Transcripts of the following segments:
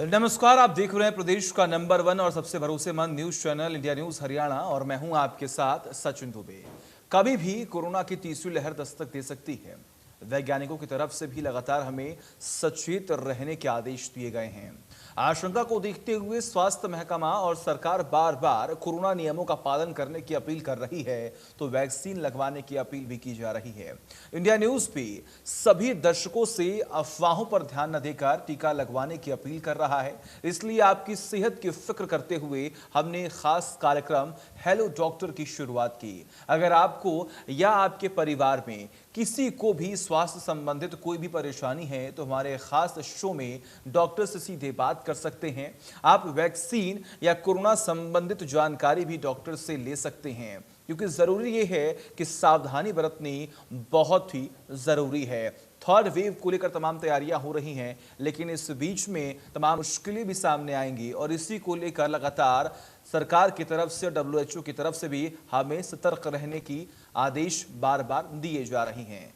नमस्कार, आप देख रहे हैं प्रदेश का नंबर 1 और सबसे भरोसेमंद news channel India news Haryana और मैं हूं आपके साथ सचिन दुबे। कभी भी कोरोना की तीसरी लहर दस्तक दे सकती है। वैज्ञानिकों की तरफ से भी लगातार हमें सचेत रहने के आदेश दिए गए हैं। आशंका को देखते हुए स्वास्थ्य महकमा और सरकार बार बार कोरोना नियमों का पालन करने की अपील कर रही है, तो वैक्सीन लगवाने की अपील भी की जा रही है। इंडिया न्यूज भी सभी दर्शकों से अफवाहों पर ध्यान न देकर टीका लगवाने की अपील कर रहा है। इसलिए आपकी सेहत की फिक्र करते हुए हमने खास कार्यक्रम हेलो डॉक्टर की शुरुआत की। अगर आपको या आपके परिवार में किसी को भी स्वास्थ्य संबंधित कोई भी परेशानी है तो हमारे खास शो में डॉक्टर से सीधे बात कर सकते हैं। आप वैक्सीन या कोरोना संबंधित जानकारी भी डॉक्टर से ले सकते हैं, क्योंकि जरूरी ये है कि सावधानी बरतनी बहुत ही जरूरी है। थर्ड वेव को लेकर तमाम तैयारियां हो रही हैं, लेकिन इस बीच में तमाम मुश्किलें भी सामने आएंगी और इसी को लेकर लगातार सरकार की तरफ से WHO की तरफ से भी हमें सतर्क रहने की आदेश बार बार दिए जा रहे हैं।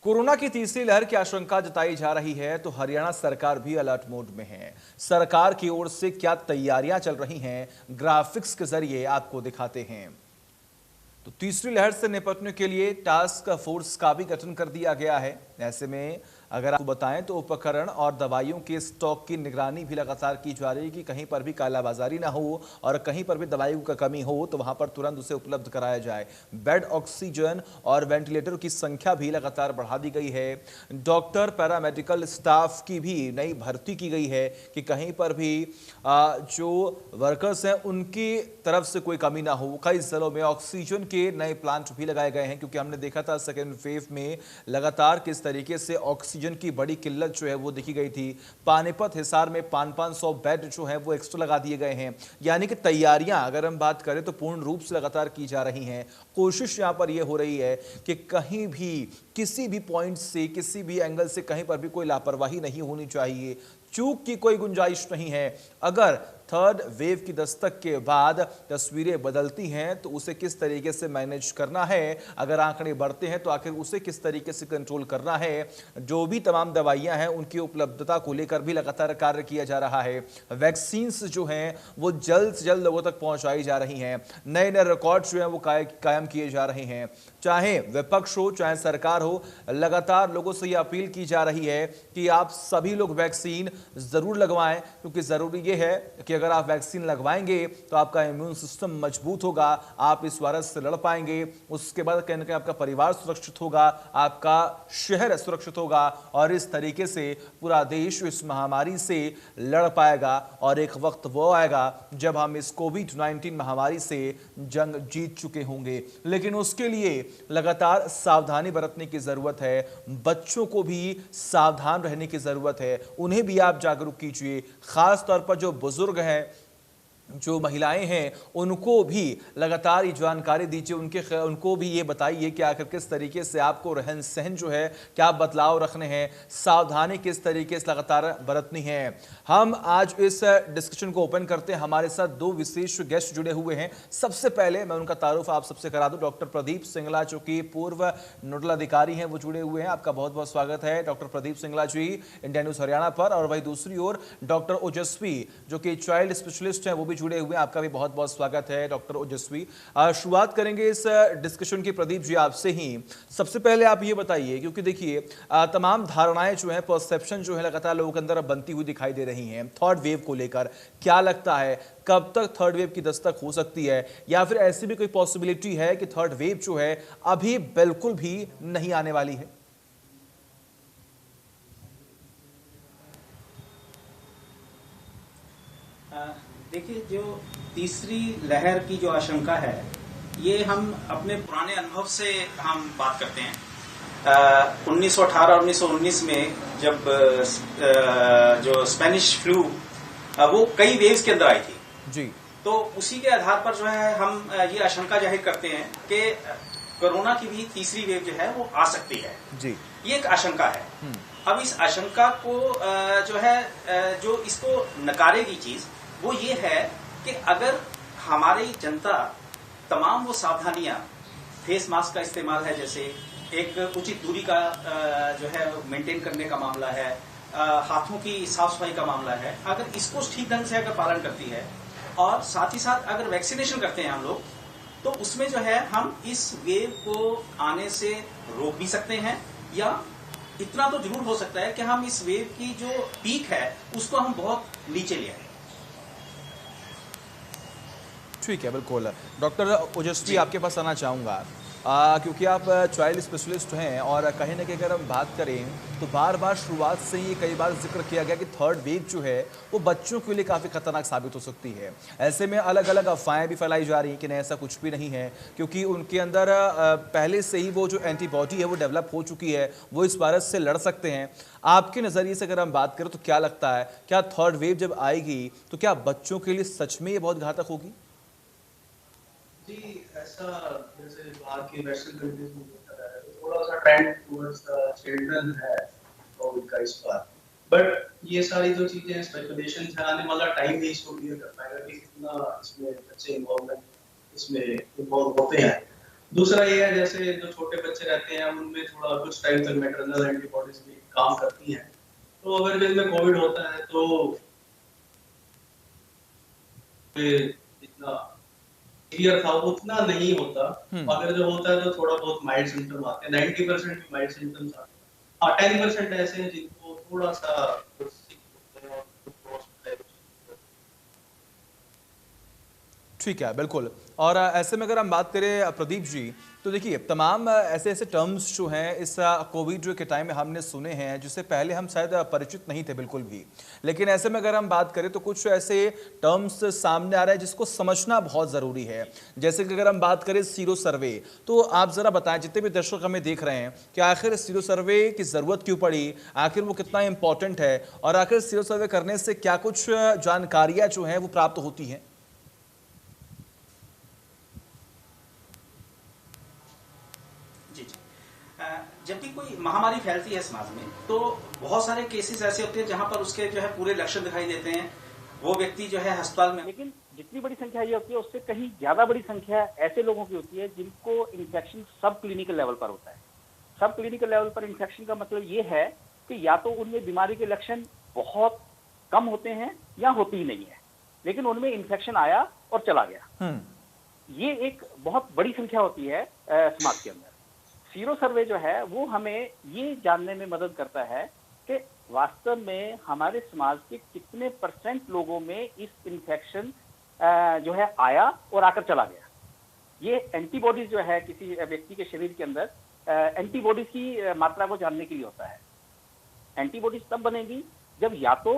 कोरोना की तीसरी लहर की आशंका जताई जा रही है, तो हरियाणा सरकार भी अलर्ट मोड में है। सरकार की ओर से क्या तैयारियां चल रही हैं, ग्राफिक्स के जरिए आपको दिखाते हैं। तो तीसरी लहर से निपटने के लिए टास्क फोर्स का भी गठन कर दिया गया है। ऐसे में अगर आपको बताएं तो उपकरण और दवाइयों के स्टॉक की निगरानी भी लगातार की जा रही है कि कहीं पर भी कालाबाजारी ना हो और कहीं पर भी दवाइयों का कमी हो तो वहां पर तुरंत उसे उपलब्ध कराया जाए। बेड, ऑक्सीजन और वेंटिलेटर की संख्या भी लगातार बढ़ा दी गई है। डॉक्टर, पैरामेडिकल स्टाफ की भी नई भर्ती की गई है कि कहीं पर भी जो वर्कर्स हैं उनकी तरफ से कोई कमी ना हो। कई जिलों में ऑक्सीजन के नए प्लांट भी लगाए गए हैं, क्योंकि हमने देखा था सेकेंड वेव में लगातार किस तरीके से ऑक्सीजन की बड़ी किल्लत जो है वो देखी गई थी। पानीपत, हिसार में 500 बेड जो है वो एक्स्ट्रा लगा दिए गए हैं। यानी कि तैयारियां अगर हम बात करें तो पूर्ण रूप से लगातार की जा रही हैं। कोशिश यहां पर यह हो रही है कि कहीं भी किसी भी पॉइंट से, किसी भी एंगल से कहीं पर भी कोई लापरवाही नहीं होनी चाहिए। चूक की कोई गुंजाइश नहीं है। अगर थर्ड वेव की दस्तक के बाद तस्वीरें बदलती हैं तो उसे किस तरीके से मैनेज करना है, अगर आंकड़े बढ़ते हैं तो आखिर उसे किस तरीके से कंट्रोल करना है। जो भी तमाम दवाइयां हैं उनकी उपलब्धता को लेकर भी लगातार कार्य किया जा रहा है। वैक्सीन्स जो हैं वो जल्द से जल्द लोगों तक पहुंचाई जा रही हैं। नए नए रिकॉर्ड जो हैं वो कायम किए जा रहे हैं। चाहे विपक्ष हो चाहे सरकार हो, लगातार लोगों से यह अपील की जा रही है कि आप सभी लोग वैक्सीन जरूर लगवाएं, क्योंकि जरूरी यह है कि अगर आप वैक्सीन लगवाएंगे तो आपका इम्यून सिस्टम मजबूत होगा, आप इस वायरस से लड़ पाएंगे। उसके बाद कहीं ना कहीं आपका परिवार सुरक्षित होगा, आपका शहर सुरक्षित होगा और इस तरीके से पूरा देश इस महामारी से लड़ पाएगा। और एक वक्त वो आएगा जब हम इस कोविड-19 महामारी से जंग जीत चुके होंगे। लेकिन उसके लिए लगातार सावधानी बरतने की जरूरत है। बच्चों को भी सावधान रहने की जरूरत है, उन्हें भी आप जागरूक कीजिए। खास तौर पर जो बुजुर्ग हैं, जो महिलाएं हैं, उनको भी लगातार ये जानकारी दीजिए। उनको भी ये बताइए कि आखिर किस तरीके से आपको रहन सहन जो है क्या बदलाव रखने हैं, सावधानी किस तरीके से लगातार बरतनी है। हम आज इस डिस्कशन को ओपन करते हैं। हमारे साथ दो विशेष गेस्ट जुड़े हुए हैं। सबसे पहले मैं उनका तारुफ आप सबसे करा दूं। डॉक्टर प्रदीप सिंगला जो कि पूर्व नोडल अधिकारी हैं, वो जुड़े हुए हैं। आपका बहुत बहुत स्वागत है डॉक्टर प्रदीप सिंगला जी इंडिया न्यूज हरियाणा पर। और वही दूसरी ओर डॉक्टर ओजस्वी जो कि चाइल्ड स्पेशलिस्ट हैं, वो भी जुड़े हुए। आपका भी बहुत बहुत स्वागत है डॉक्टर ओजस्वी। शुरुआत करेंगे इस डिस्कशन की प्रदीप जी आपसे ही। सबसे पहले आप ये बताइए, क्योंकि देखिए तमाम धारणाएं जो है, परसेप्शन जो है लगातार लोगों के अंदर बनती हुई दिखाई दे रही हैं थर्ड वेव को लेकर। क्या लगता है कब तक थर्ड वेव की दस्तक हो सकती है, या फिर ऐसी भी कोई पॉसिबिलिटी है कि थर्ड वेव जो है अभी बिल्कुल भी नहीं आने वाली है? देखिए, जो तीसरी लहर की जो आशंका है, ये हम अपने पुराने अनुभव से हम बात करते हैं। 1918 और 1919 में जब जो स्पेनिश फ्लू वो कई वेव्स के अंदर आई थी जी, तो उसी के आधार पर जो है हम ये आशंका जाहिर करते हैं कि कोरोना की भी तीसरी वेव जो है वो आ सकती है जी। ये एक आशंका है। अब इस आशंका को जो है जो इसको नकारेगी चीज वो ये है कि अगर हमारी जनता तमाम वो सावधानियां फेस मास्क का इस्तेमाल है, जैसे एक उचित दूरी का जो है मेंटेन करने का मामला है, हाथों की साफ सफाई का मामला है, अगर इसको ठीक ढंग से अगर पालन करती है और साथ ही साथ अगर वैक्सीनेशन करते हैं हम लोग, तो उसमें जो है हम इस वेव को आने से रोक भी सकते हैं, या इतना तो जरूर हो सकता है कि हम इस वेव की जो पीक है उसको हम बहुत नीचे ले आए। ठीक है, बिल्कुल। डॉक्टर ओजस्वी, आपके पास आना चाहूँगा क्योंकि आप चाइल्ड स्पेशलिस्ट हैं और कहीं न कहीं अगर हम बात करें तो बार बार शुरुआत से ही कई बार जिक्र किया गया कि थर्ड वेव जो है वो बच्चों के लिए काफ़ी खतरनाक साबित हो सकती है। ऐसे में अलग अलग अफवाहें भी फैलाई जा रही हैं कि नहीं, ऐसा कुछ भी नहीं है, क्योंकि उनके अंदर पहले से ही वो जो एंटीबॉडी है वो डेवलप हो चुकी है, वो इस वायरस से लड़ सकते हैं। आपके नज़रिए से अगर हम बात करें तो क्या लगता है, क्या थर्ड वेव जब आएगी तो क्या बच्चों के लिए सच में ये बहुत घातक होगी? जी, ऐसा जैसे बाहर की वेस्टर्न कंट्रीज में देखा जा रहा है, तो थोड़ा-सा ट्रेंड टुवर्ड्स चिल्ड्रन है कोविड का इस बार। बट ये सारी जो चीज़ें हैं, स्पेकुलेशंस हैं, आने वाला टाइम ही इसको क्लियर कर पाएगा कि कितना इसमें बच्चे इसमें इन्वॉल्व होते हैं। दूसरा ये है, जैसे जो छोटे बच्चे रहते हैं, उनमें थोड़ा कुछ टाइम तक मैटरनल एंटीबॉडीज़ भी काम करती हैं। तो अगर जिनमें कोविड होता है तो फिर इतना क्लियर था उतना नहीं होता, अगर जो होता है तो थोड़ा बहुत माइल्ड सिम्टम आते हैं, 90% माइल्ड सिम्टम्स आते हैं। हाँ, 10% ऐसे हैं जिनको थोड़ा सा ठीक है, बिल्कुल। और ऐसे में अगर हम बात करें प्रदीप जी, तो देखिए तमाम ऐसे ऐसे टर्म्स जो हैं इस कोविड के टाइम में हमने सुने हैं जिससे पहले हम शायद परिचित नहीं थे बिल्कुल भी। लेकिन ऐसे में अगर हम बात करें तो कुछ ऐसे टर्म्स सामने आ रहे हैं जिसको समझना बहुत ज़रूरी है। जैसे कि अगर हम बात करें सीरो सर्वे, तो आप ज़रा बताएं, जितने भी दर्शक हमें देख रहे हैं, कि आखिर सीरो सर्वे की ज़रूरत क्यों पड़ी, आखिर वो कितना इंपॉर्टेंट है, और आखिर सीरो सर्वे करने से क्या कुछ जानकारियाँ जो हैं वो प्राप्त होती हैं? जब भी कोई महामारी फैलती है समाज में, तो बहुत सारे केसेस ऐसे होते हैं जहां पर उसके जो है पूरे लक्षण दिखाई देते हैं, वो व्यक्ति जो है अस्पताल में, लेकिन जितनी बड़ी संख्या ये होती है उससे कहीं ज्यादा बड़ी संख्या ऐसे लोगों की होती है जिनको इन्फेक्शन सब क्लिनिकल लेवल पर होता है। सब क्लिनिकल लेवल पर इन्फेक्शन का मतलब ये है कि या तो उनमें बीमारी के लक्षण बहुत कम होते हैं या होती ही नहीं है, लेकिन उनमें इन्फेक्शन आया और चला गया। ये एक बहुत बड़ी संख्या होती है समाज के अंदर। सीरो सर्वे जो है वो हमें ये जानने में मदद करता है कि वास्तव में हमारे समाज के कितने % लोगों में इस इन्फेक्शन जो है आया और आकर चला गया। ये एंटीबॉडीज जो है किसी व्यक्ति के शरीर के अंदर एंटीबॉडीज की मात्रा को जानने के लिए होता है। एंटीबॉडीज तब बनेगी जब या तो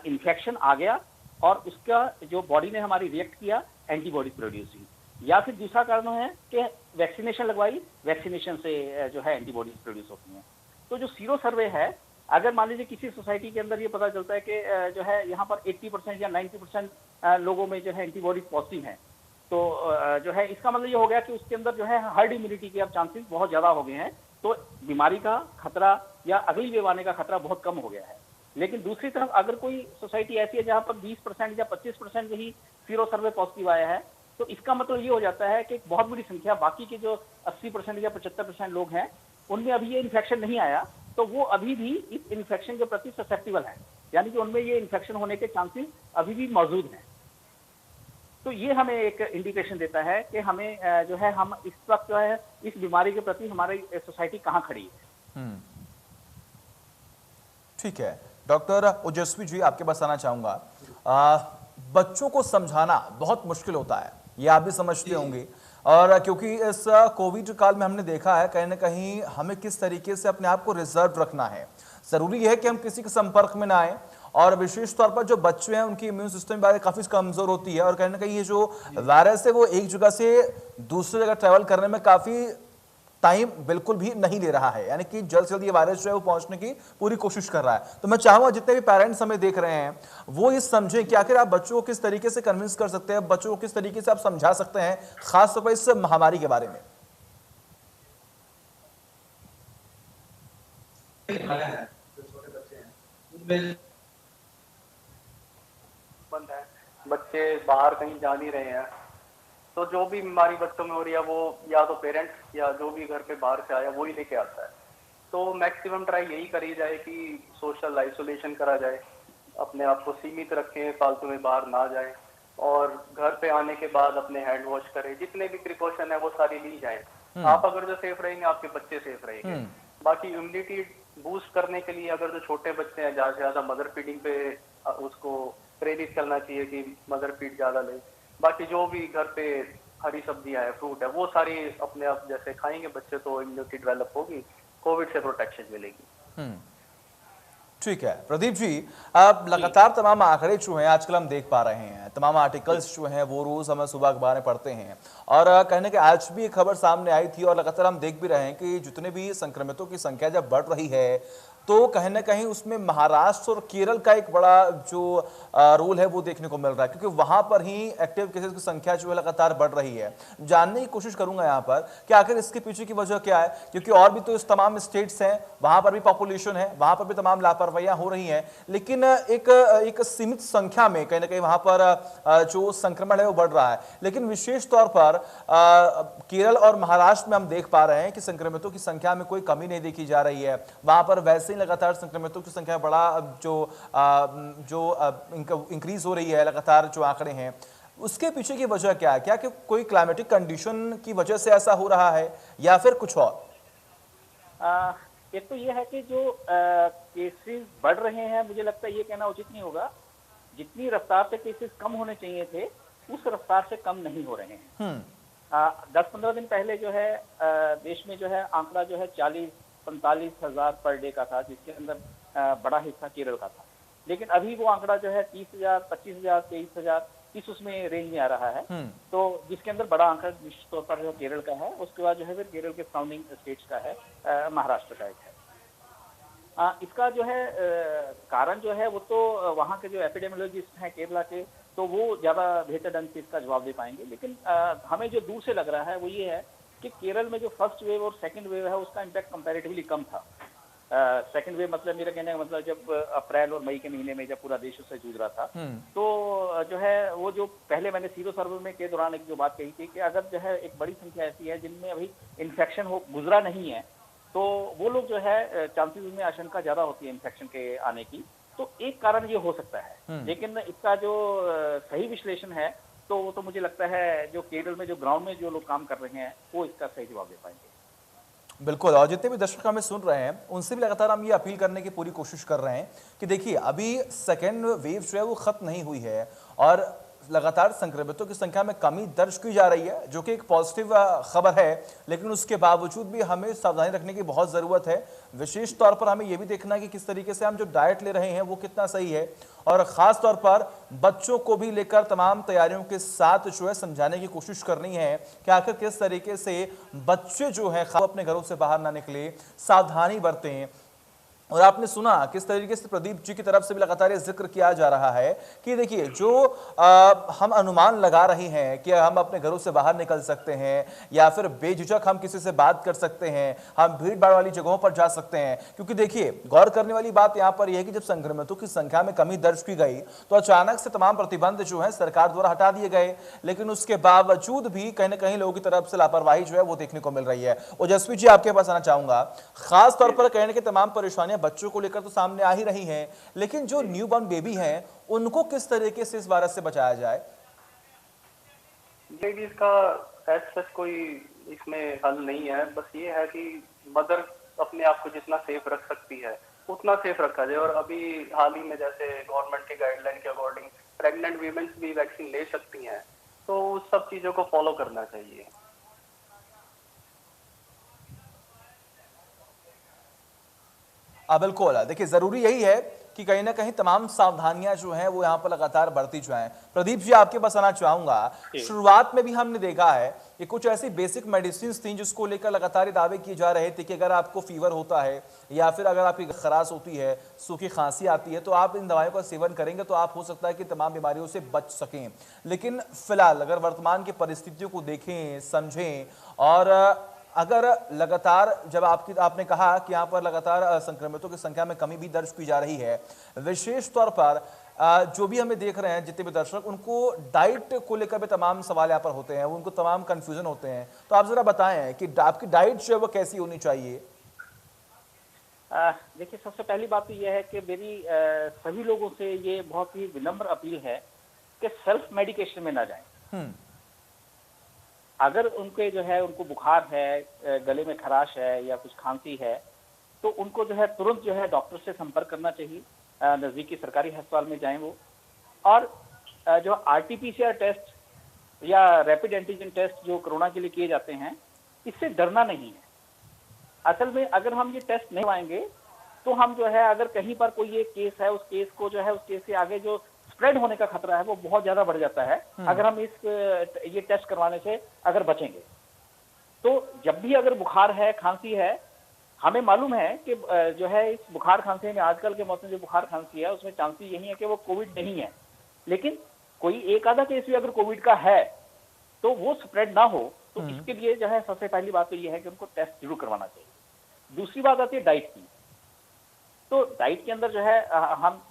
इन्फेक्शन आ गया और उसका जो बॉडी ने हमारी रिएक्ट किया, एंटीबॉडीज प्रोड्यूस हुई, या फिर दूसरा कारण है कि वैक्सीनेशन लगवाई, वैक्सीनेशन से जो है एंटीबॉडीज प्रोड्यूस होती हैं। तो जो सीरो सर्वे है, अगर मान लीजिए किसी सोसाइटी के अंदर ये पता चलता है कि जो है यहाँ पर 80% या 90% लोगों में जो है एंटीबॉडीज पॉजिटिव हैं, तो जो है इसका मतलब ये हो गया कि उसके अंदर जो है हर्ड इम्यूनिटी के अब चांसेस बहुत ज्यादा हो गए हैं, तो बीमारी का खतरा या अगली वेव आने का खतरा बहुत कम हो गया है। लेकिन दूसरी तरफ अगर कोई सोसाइटी ऐसी है जहां पर 20% या 25% ही सीरो सर्वे पॉजिटिव आया है, तो इसका मतलब ये हो जाता है कि एक बहुत बड़ी संख्या बाकी के जो 80% या 75% लोग हैं उनमें अभी ये इन्फेक्शन नहीं आया, तो वो अभी भी इस इन्फेक्शन के प्रति ससेप्टिबल है, यानी कि उनमें ये इन्फेक्शन होने के चांसेस अभी भी मौजूद हैं। तो ये हमें एक इंडिकेशन देता है कि हमें जो है हम इस वक्त जो है इस बीमारी के प्रति हमारी सोसाइटी कहाँ खड़ी है। ठीक है, डॉक्टर ओजस्वी जी, आपके पास आना चाहूंगा। बच्चों को समझाना बहुत मुश्किल होता है, ये आप भी समझते होंगे, और क्योंकि इस कोविड काल में हमने देखा है कहीं ना कहीं हमें किस तरीके से अपने आप को रिजर्व रखना है। जरूरी है कि हम किसी के संपर्क में ना आए, और विशेष तौर पर जो बच्चे हैं उनकी इम्यून सिस्टम काफी कमजोर होती है, और कहीं ना कहीं ये जो वायरस है वो एक जगह से दूसरी जगह ट्रेवल करने में काफी टाइम बिल्कुल भी नहीं ले रहा है, यानी कि जल्द से जल्द ये वायरस जो है वो पहुंचने की पूरी कोशिश कर रहा है। तो मैं चाहूंगा जितने भी पेरेंट्स हमें देख रहे हैं वो ये समझें कि आखिर आप बच्चों को किस तरीके से कन्विंस कर सकते हैं, बच्चों को किस तरीके से आप समझा सकते हैं, खासतौर पर इस महामारी के बारे में। बंद है, बच्चे बाहर कहीं जा नहीं रहे हैं, तो जो भी बीमारी बच्चों में हो रही है वो या तो पेरेंट्स या जो भी घर पे बाहर से आया वही लेके आता है। तो मैक्सिमम ट्राई यही करी जाए कि सोशल आइसोलेशन करा जाए, अपने आप को सीमित रखें, फालतू में बाहर ना जाए, और घर पे आने के बाद अपने हैंड वॉश करें। जितने भी प्रिकॉशन है वो सारी ली जाए। आप अगर जो सेफ रहेंगे आपके बच्चे सेफ रहेंगे। बाकी इम्यूनिटी बूस्ट करने के लिए अगर जो छोटे बच्चे हैं ज्यादा से ज्यादा मदर फीडिंग पे उसको प्रेरित करना चाहिए कि मदर फीड ज्यादा ले। बाकी जो भी घर पे हरी सब्जियां है, फ्रूट है, वो सारी अपने आप जैसे खाएंगे बच्चे तो इम्यूनिटी डेवलप होगी, कोविड से प्रोटेक्शन मिलेगी। ठीक है प्रदीप जी, अब लगातार तमाम आंकड़े जो हैं आजकल हम देख पा रहे हैं, तमाम आर्टिकल्स जो हैं वो रोज हमें सुबह अखबार में पढ़ते हैं, और कहने के आज भी एक खबर सामने आई थी और लगातार हम देख भी रहे हैं कि जितने भी संक्रमितों की संख्या जब बढ़ रही है तो कहीं ना कहीं उसमें महाराष्ट्र और केरल का एक बड़ा जो रोल है वो देखने को मिल रहा है, क्योंकि वहां पर ही एक्टिव केसेस की संख्या जो है लगातार बढ़ रही है। जानने की कोशिश करूंगा यहाँ पर कि आखिर इसके पीछे की वजह क्या है, क्योंकि और भी तो इस तमाम स्टेट्स हैं, वहां पर भी पॉपुलेशन है, वहां पर भी तमाम लापरवाहियां हो रही हैं, लेकिन एक सीमित संख्या में कहीं ना कहीं वहां पर जो संक्रमण है वो बढ़ रहा है। लेकिन विशेष तौर पर केरल और महाराष्ट्र में हम देख पा रहे हैं कि संक्रमितों की संख्या में कोई कमी नहीं देखी जा रही है। वहां पर वैसे लगातार संक्रमितों की संख्या बड़ा जो इंक्रीज हो रही है, लगातार जो आंकड़े हैं, उसके पीछे की वजह क्या है? क्या कि कोई क्लाइमेटिक कंडीशन की वजह से ऐसा हो रहा है या फिर कुछ और? एक तो ये है कि जो केसेस बढ़ रहे हैं, मुझे लगता है ये कहना उचित नहीं होगा, जितनी रफ्तार से केसेस कम होने चाहिए थे उस रफ्तार से कम नहीं हो रहे हैं। 10-15 दिन पहले जो है देश में जो है आंकड़ा जो है 40-45 हजार पर डे का था, जिसके अंदर बड़ा हिस्सा केरल का था। लेकिन अभी वो आंकड़ा जो है 30,000, 25,000, 23,000 इस उसमें रेंज में आ रहा है। तो जिसके अंदर बड़ा आंकड़ा निश्चित तौर पर जो केरल का है, उसके बाद जो है फिर केरल के सराउंडिंग स्टेट्स का है, महाराष्ट्र का एक है। इसका जो है कारण जो है वो तो वहाँ के जो एपिडेमियोलॉजिस्ट हैं केरला के, तो वो ज्यादा बेहतर ढंग से इसका जवाब दे पाएंगे। लेकिन हमें जो दूर से लग रहा है वो ये है कि केरल में जो फर्स्ट वेव और सेकंड वेव है उसका इम्पैक्ट कंपैरेटिवली कम था। सेकंड वेव मतलब मेरा कहने का मतलब जब अप्रैल और मई के महीने में जब पूरा देश उससे जूझ रहा था, तो जो है वो जो पहले मैंने सीरो सर्वे में के दौरान एक जो बात कही थी कि अगर जो है एक बड़ी संख्या ऐसी है जिनमें अभी इन्फेक्शन हो गुजरा नहीं है, तो वो लोग जो है चांसेस में आशंका ज्यादा होती है इन्फेक्शन के आने की, तो एक कारण ये हो सकता है। लेकिन इसका जो सही विश्लेषण है तो वो तो मुझे लगता है जो केरल में जो ग्राउंड में जो लोग काम कर रहे हैं वो इसका सही जवाब दे पाएंगे। बिल्कुल, और जितने भी दर्शक हमें सुन रहे हैं उनसे भी लगातार हम ये अपील करने की पूरी कोशिश कर रहे हैं कि देखिए अभी सेकेंड वेव जो है वो खत्म नहीं हुई है और लगातार संक्रमितों की संख्या में कमी दर्ज की जा रही है, जो कि एक पॉजिटिव खबर है। लेकिन उसके बावजूद भी हमें सावधानी रखने की बहुत ज़रूरत है। विशेष तौर पर हमें यह भी देखना है कि किस तरीके से हम जो डाइट ले रहे हैं वो कितना सही है, और ख़ास तौर पर बच्चों को भी लेकर तमाम तैयारियों के साथ जो है समझाने की कोशिश करनी है कि आखिर किस तरीके से बच्चे जो हैं अपने घरों से बाहर ना निकले, सावधानी बरतें। और आपने सुना किस तरीके से प्रदीप जी की तरफ से भी लगातार ये जिक्र किया जा रहा है कि देखिए जो हम अनुमान लगा रहे हैं कि हम अपने घरों से बाहर निकल सकते हैं या फिर बेझिझक हम किसी से बात कर सकते हैं, हम भीड़ भाड़ वाली जगहों पर जा सकते हैं, क्योंकि देखिए गौर करने वाली बात यहाँ पर यह है कि जब संक्रमितों की संख्या में कमी दर्ज की गई तो अचानक से तमाम प्रतिबंध जो है सरकार द्वारा हटा दिए गए, लेकिन उसके बावजूद भी कहीं ना कहीं लोगों की तरफ से लापरवाही जो है वो देखने को मिल रही है। ओजस्वी जी, आपके पास आना चाहूंगा, खास तौर पर कहने की तमाम परेशानियां बच्चों को लेकर तो सामने आ ही रही हैं, लेकिन जो न्यूबॉर्न बेबी हैं उनको किस तरीके से इस वायरस से बचाया जाए? बेबीज का ऐसा कोई इसमें हल नहीं है, बस ये है कि मदर अपने आप को जितना सेफ रख सकती है उतना सेफ रखा जाए। और अभी हाल ही में जैसे गवर्नमेंट के गाइडलाइन के अकॉर्डिंग प्रेग्नेंट वीमेंस भी वैक्सीन ले सकती हैं, तो उस सब चीजों को फॉलो करना चाहिए। बिल्कुल, देखिए जरूरी यही है कि कहीं ना कहीं तमाम सावधानियां जो हैं वो यहाँ पर लगातार बढ़ती जाएं। प्रदीप जी, आपके पास आना चाहूंगा, शुरुआत में भी हमने देखा है कि कुछ ऐसी बेसिक मेडिसिन थी जिसको लेकर लगातार दावे किए जा रहे थे कि अगर आपको फीवर होता है या फिर अगर आपकी खराश होती है, सूखी खांसी आती है, तो आप इन दवाइयों का सेवन करेंगे तो आप हो सकता है कि तमाम बीमारियों से बच सकें। लेकिन फिलहाल अगर वर्तमान की परिस्थितियों को देखें, समझें, और अगर लगातार जब आपने कहा कि यहाँ पर लगातार संक्रमितों की संख्या में कमी भी दर्ज की जा रही है, विशेष तौर पर जो भी हमें देख रहे हैं जितने भी दर्शक, उनको डाइट को लेकर भी तमाम सवाल यहाँ पर होते हैं, उनको तमाम कंफ्यूजन होते हैं। तो आप जरा बताएं कि आपकी डाइट जो है वो कैसी होनी चाहिए। देखिए, सबसे पहली बात तो यह है कि मेरी सभी लोगों से ये बहुत ही विनम्र अपील है कि सेल्फ मेडिकेशन में ना जाएं। अगर उनके जो है उनको बुखार है, गले में खराश है या कुछ खांसी है, तो उनको जो है तुरंत जो है डॉक्टर से संपर्क करना चाहिए। नजदीकी सरकारी अस्पताल में जाएं वो। और जो आरटीपीसीआर टेस्ट या रैपिड एंटीजन टेस्ट जो कोरोना के लिए किए जाते हैं, इससे डरना नहीं है। असल में अगर हम ये टेस्ट नहीं करवाएंगे तो हम जो है, अगर कहीं पर कोई ये केस है, उस केस को जो है, उस केस से आगे जो स्प्रेड होने का खतरा है वो बहुत ज्यादा बढ़ जाता है अगर हम ये टेस्ट करवाने से अगर बचेंगे। तो जब भी अगर बुखार है, खांसी है, हमें मालूम है कि जो है इस बुखार खांसी में, आजकल के मौसम जो बुखार खांसी है उसमें चांसेस यही है कि वो कोविड नहीं है, लेकिन कोई एक आधा केस भी अगर कोविड का है तो वो स्प्रेड ना हो। तो इसके लिए जो है सबसे पहली बात तो ये है कि उनको टेस्ट जरूर करवाना चाहिए। दूसरी बात आती है डाइट की। तो डाइट के अंदर जो है हम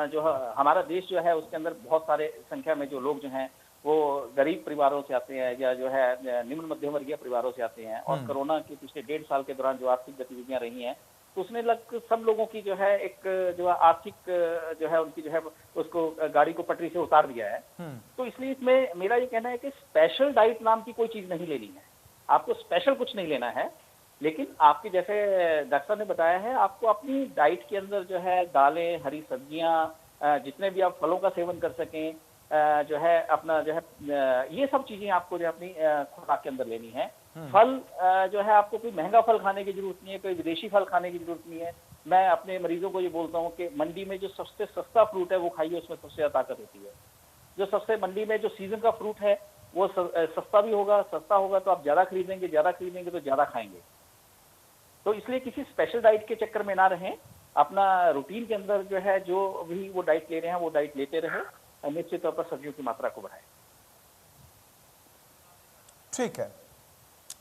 जो हमारा देश जो है उसके अंदर बहुत सारे संख्या में जो लोग जो हैं वो गरीब परिवारों से आते हैं या जो है निम्न मध्यम वर्गीय परिवारों से आते हैं। और कोरोना के पिछले 1.5 साल के दौरान जो आर्थिक गतिविधियां रही हैं तो उसमें लगभग सब लोगों की जो है एक जो आर्थिक जो है उनकी जो है उसको गाड़ी को पटरी से उतार दिया है। तो इसलिए इसमें मेरा ये कहना है कि स्पेशल डाइट नाम की कोई चीज नहीं लेनी है। आपको स्पेशल कुछ नहीं लेना है, लेकिन आपकी जैसे डॉक्टर साहब ने बताया है, आपको अपनी डाइट के अंदर जो है दालें, हरी सब्जियां, जितने भी आप फलों का सेवन कर सकें, जो है अपना जो है ये सब चीजें आपको जो अपनी खुराक के अंदर लेनी है। फल जो है आपको कोई महंगा फल खाने की जरूरत नहीं है, कोई विदेशी फल खाने की जरूरत नहीं है। मैं अपने मरीजों को ये बोलता हूँ कि मंडी में जो सबसे सस्ता फ्रूट है वो खाइए, उसमें सबसे ज्यादा ताकत होती है। जो सबसे मंडी में जो सीजन का फ्रूट है वो सस्ता भी होगा, सस्ता होगा तो आप ज्यादा खरीदेंगे तो ज्यादा खाएंगे। तो इसलिए किसी स्पेशल डाइट के चक्कर में ना रहें, अपना रूटीन के अंदर जो है जो भी वो डाइट ले रहे हैं वो डाइट लेते रहे और निश्चित तौर पर सब्जियों की मात्रा को बढ़ाएं। ठीक है,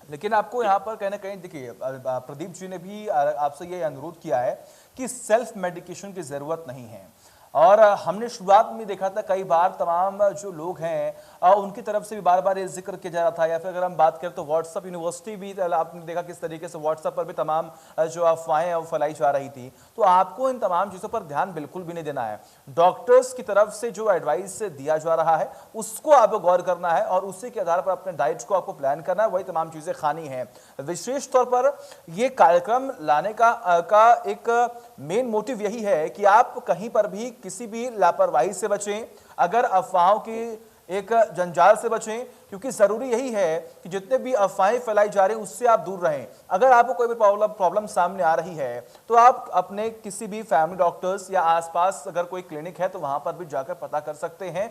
लेकिन आपको यहाँ पर कहीं ना कहीं देखिए, प्रदीप जी ने भी आपसे ये अनुरोध किया है कि सेल्फ मेडिकेशन की जरूरत नहीं है। और हमने शुरुआत में देखा था कई बार तमाम जो लोग हैं उनकी तरफ से भी बार बार ये जिक्र किया जा रहा था। या फिर अगर हम बात करें तो व्हाट्सएप यूनिवर्सिटी भी, आपने देखा किस तरीके से व्हाट्सएप पर भी तमाम जो अफवाहें वो फैलाई जा रही थी। तो आपको इन तमाम चीज़ों पर ध्यान बिल्कुल भी नहीं देना है। डॉक्टर्स की तरफ से जो एडवाइस दिया जा रहा है उसको आपको गौर करना है और उसी के आधार पर अपने डाइट को आपको प्लान करना है, वही तमाम चीज़ें खानी है। विशेष तौर पर यह कार्यक्रम लाने का एक मेन मोटिव यही है कि आप कहीं पर भी किसी भी लापरवाही से बचें, अगर अफवाहों की एक जंजाल से बचें, क्योंकि जरूरी यही है कि जितने भी अफवाहें फैलाई जा रही हैं उससे आप दूर रहें। अगर आपको कोई भी प्रॉब्लम सामने आ रही है तो आप अपने किसी भी फैमिली डॉक्टर्स या आसपास अगर कोई क्लिनिक है तो वहां पर भी जाकर पता कर सकते हैं।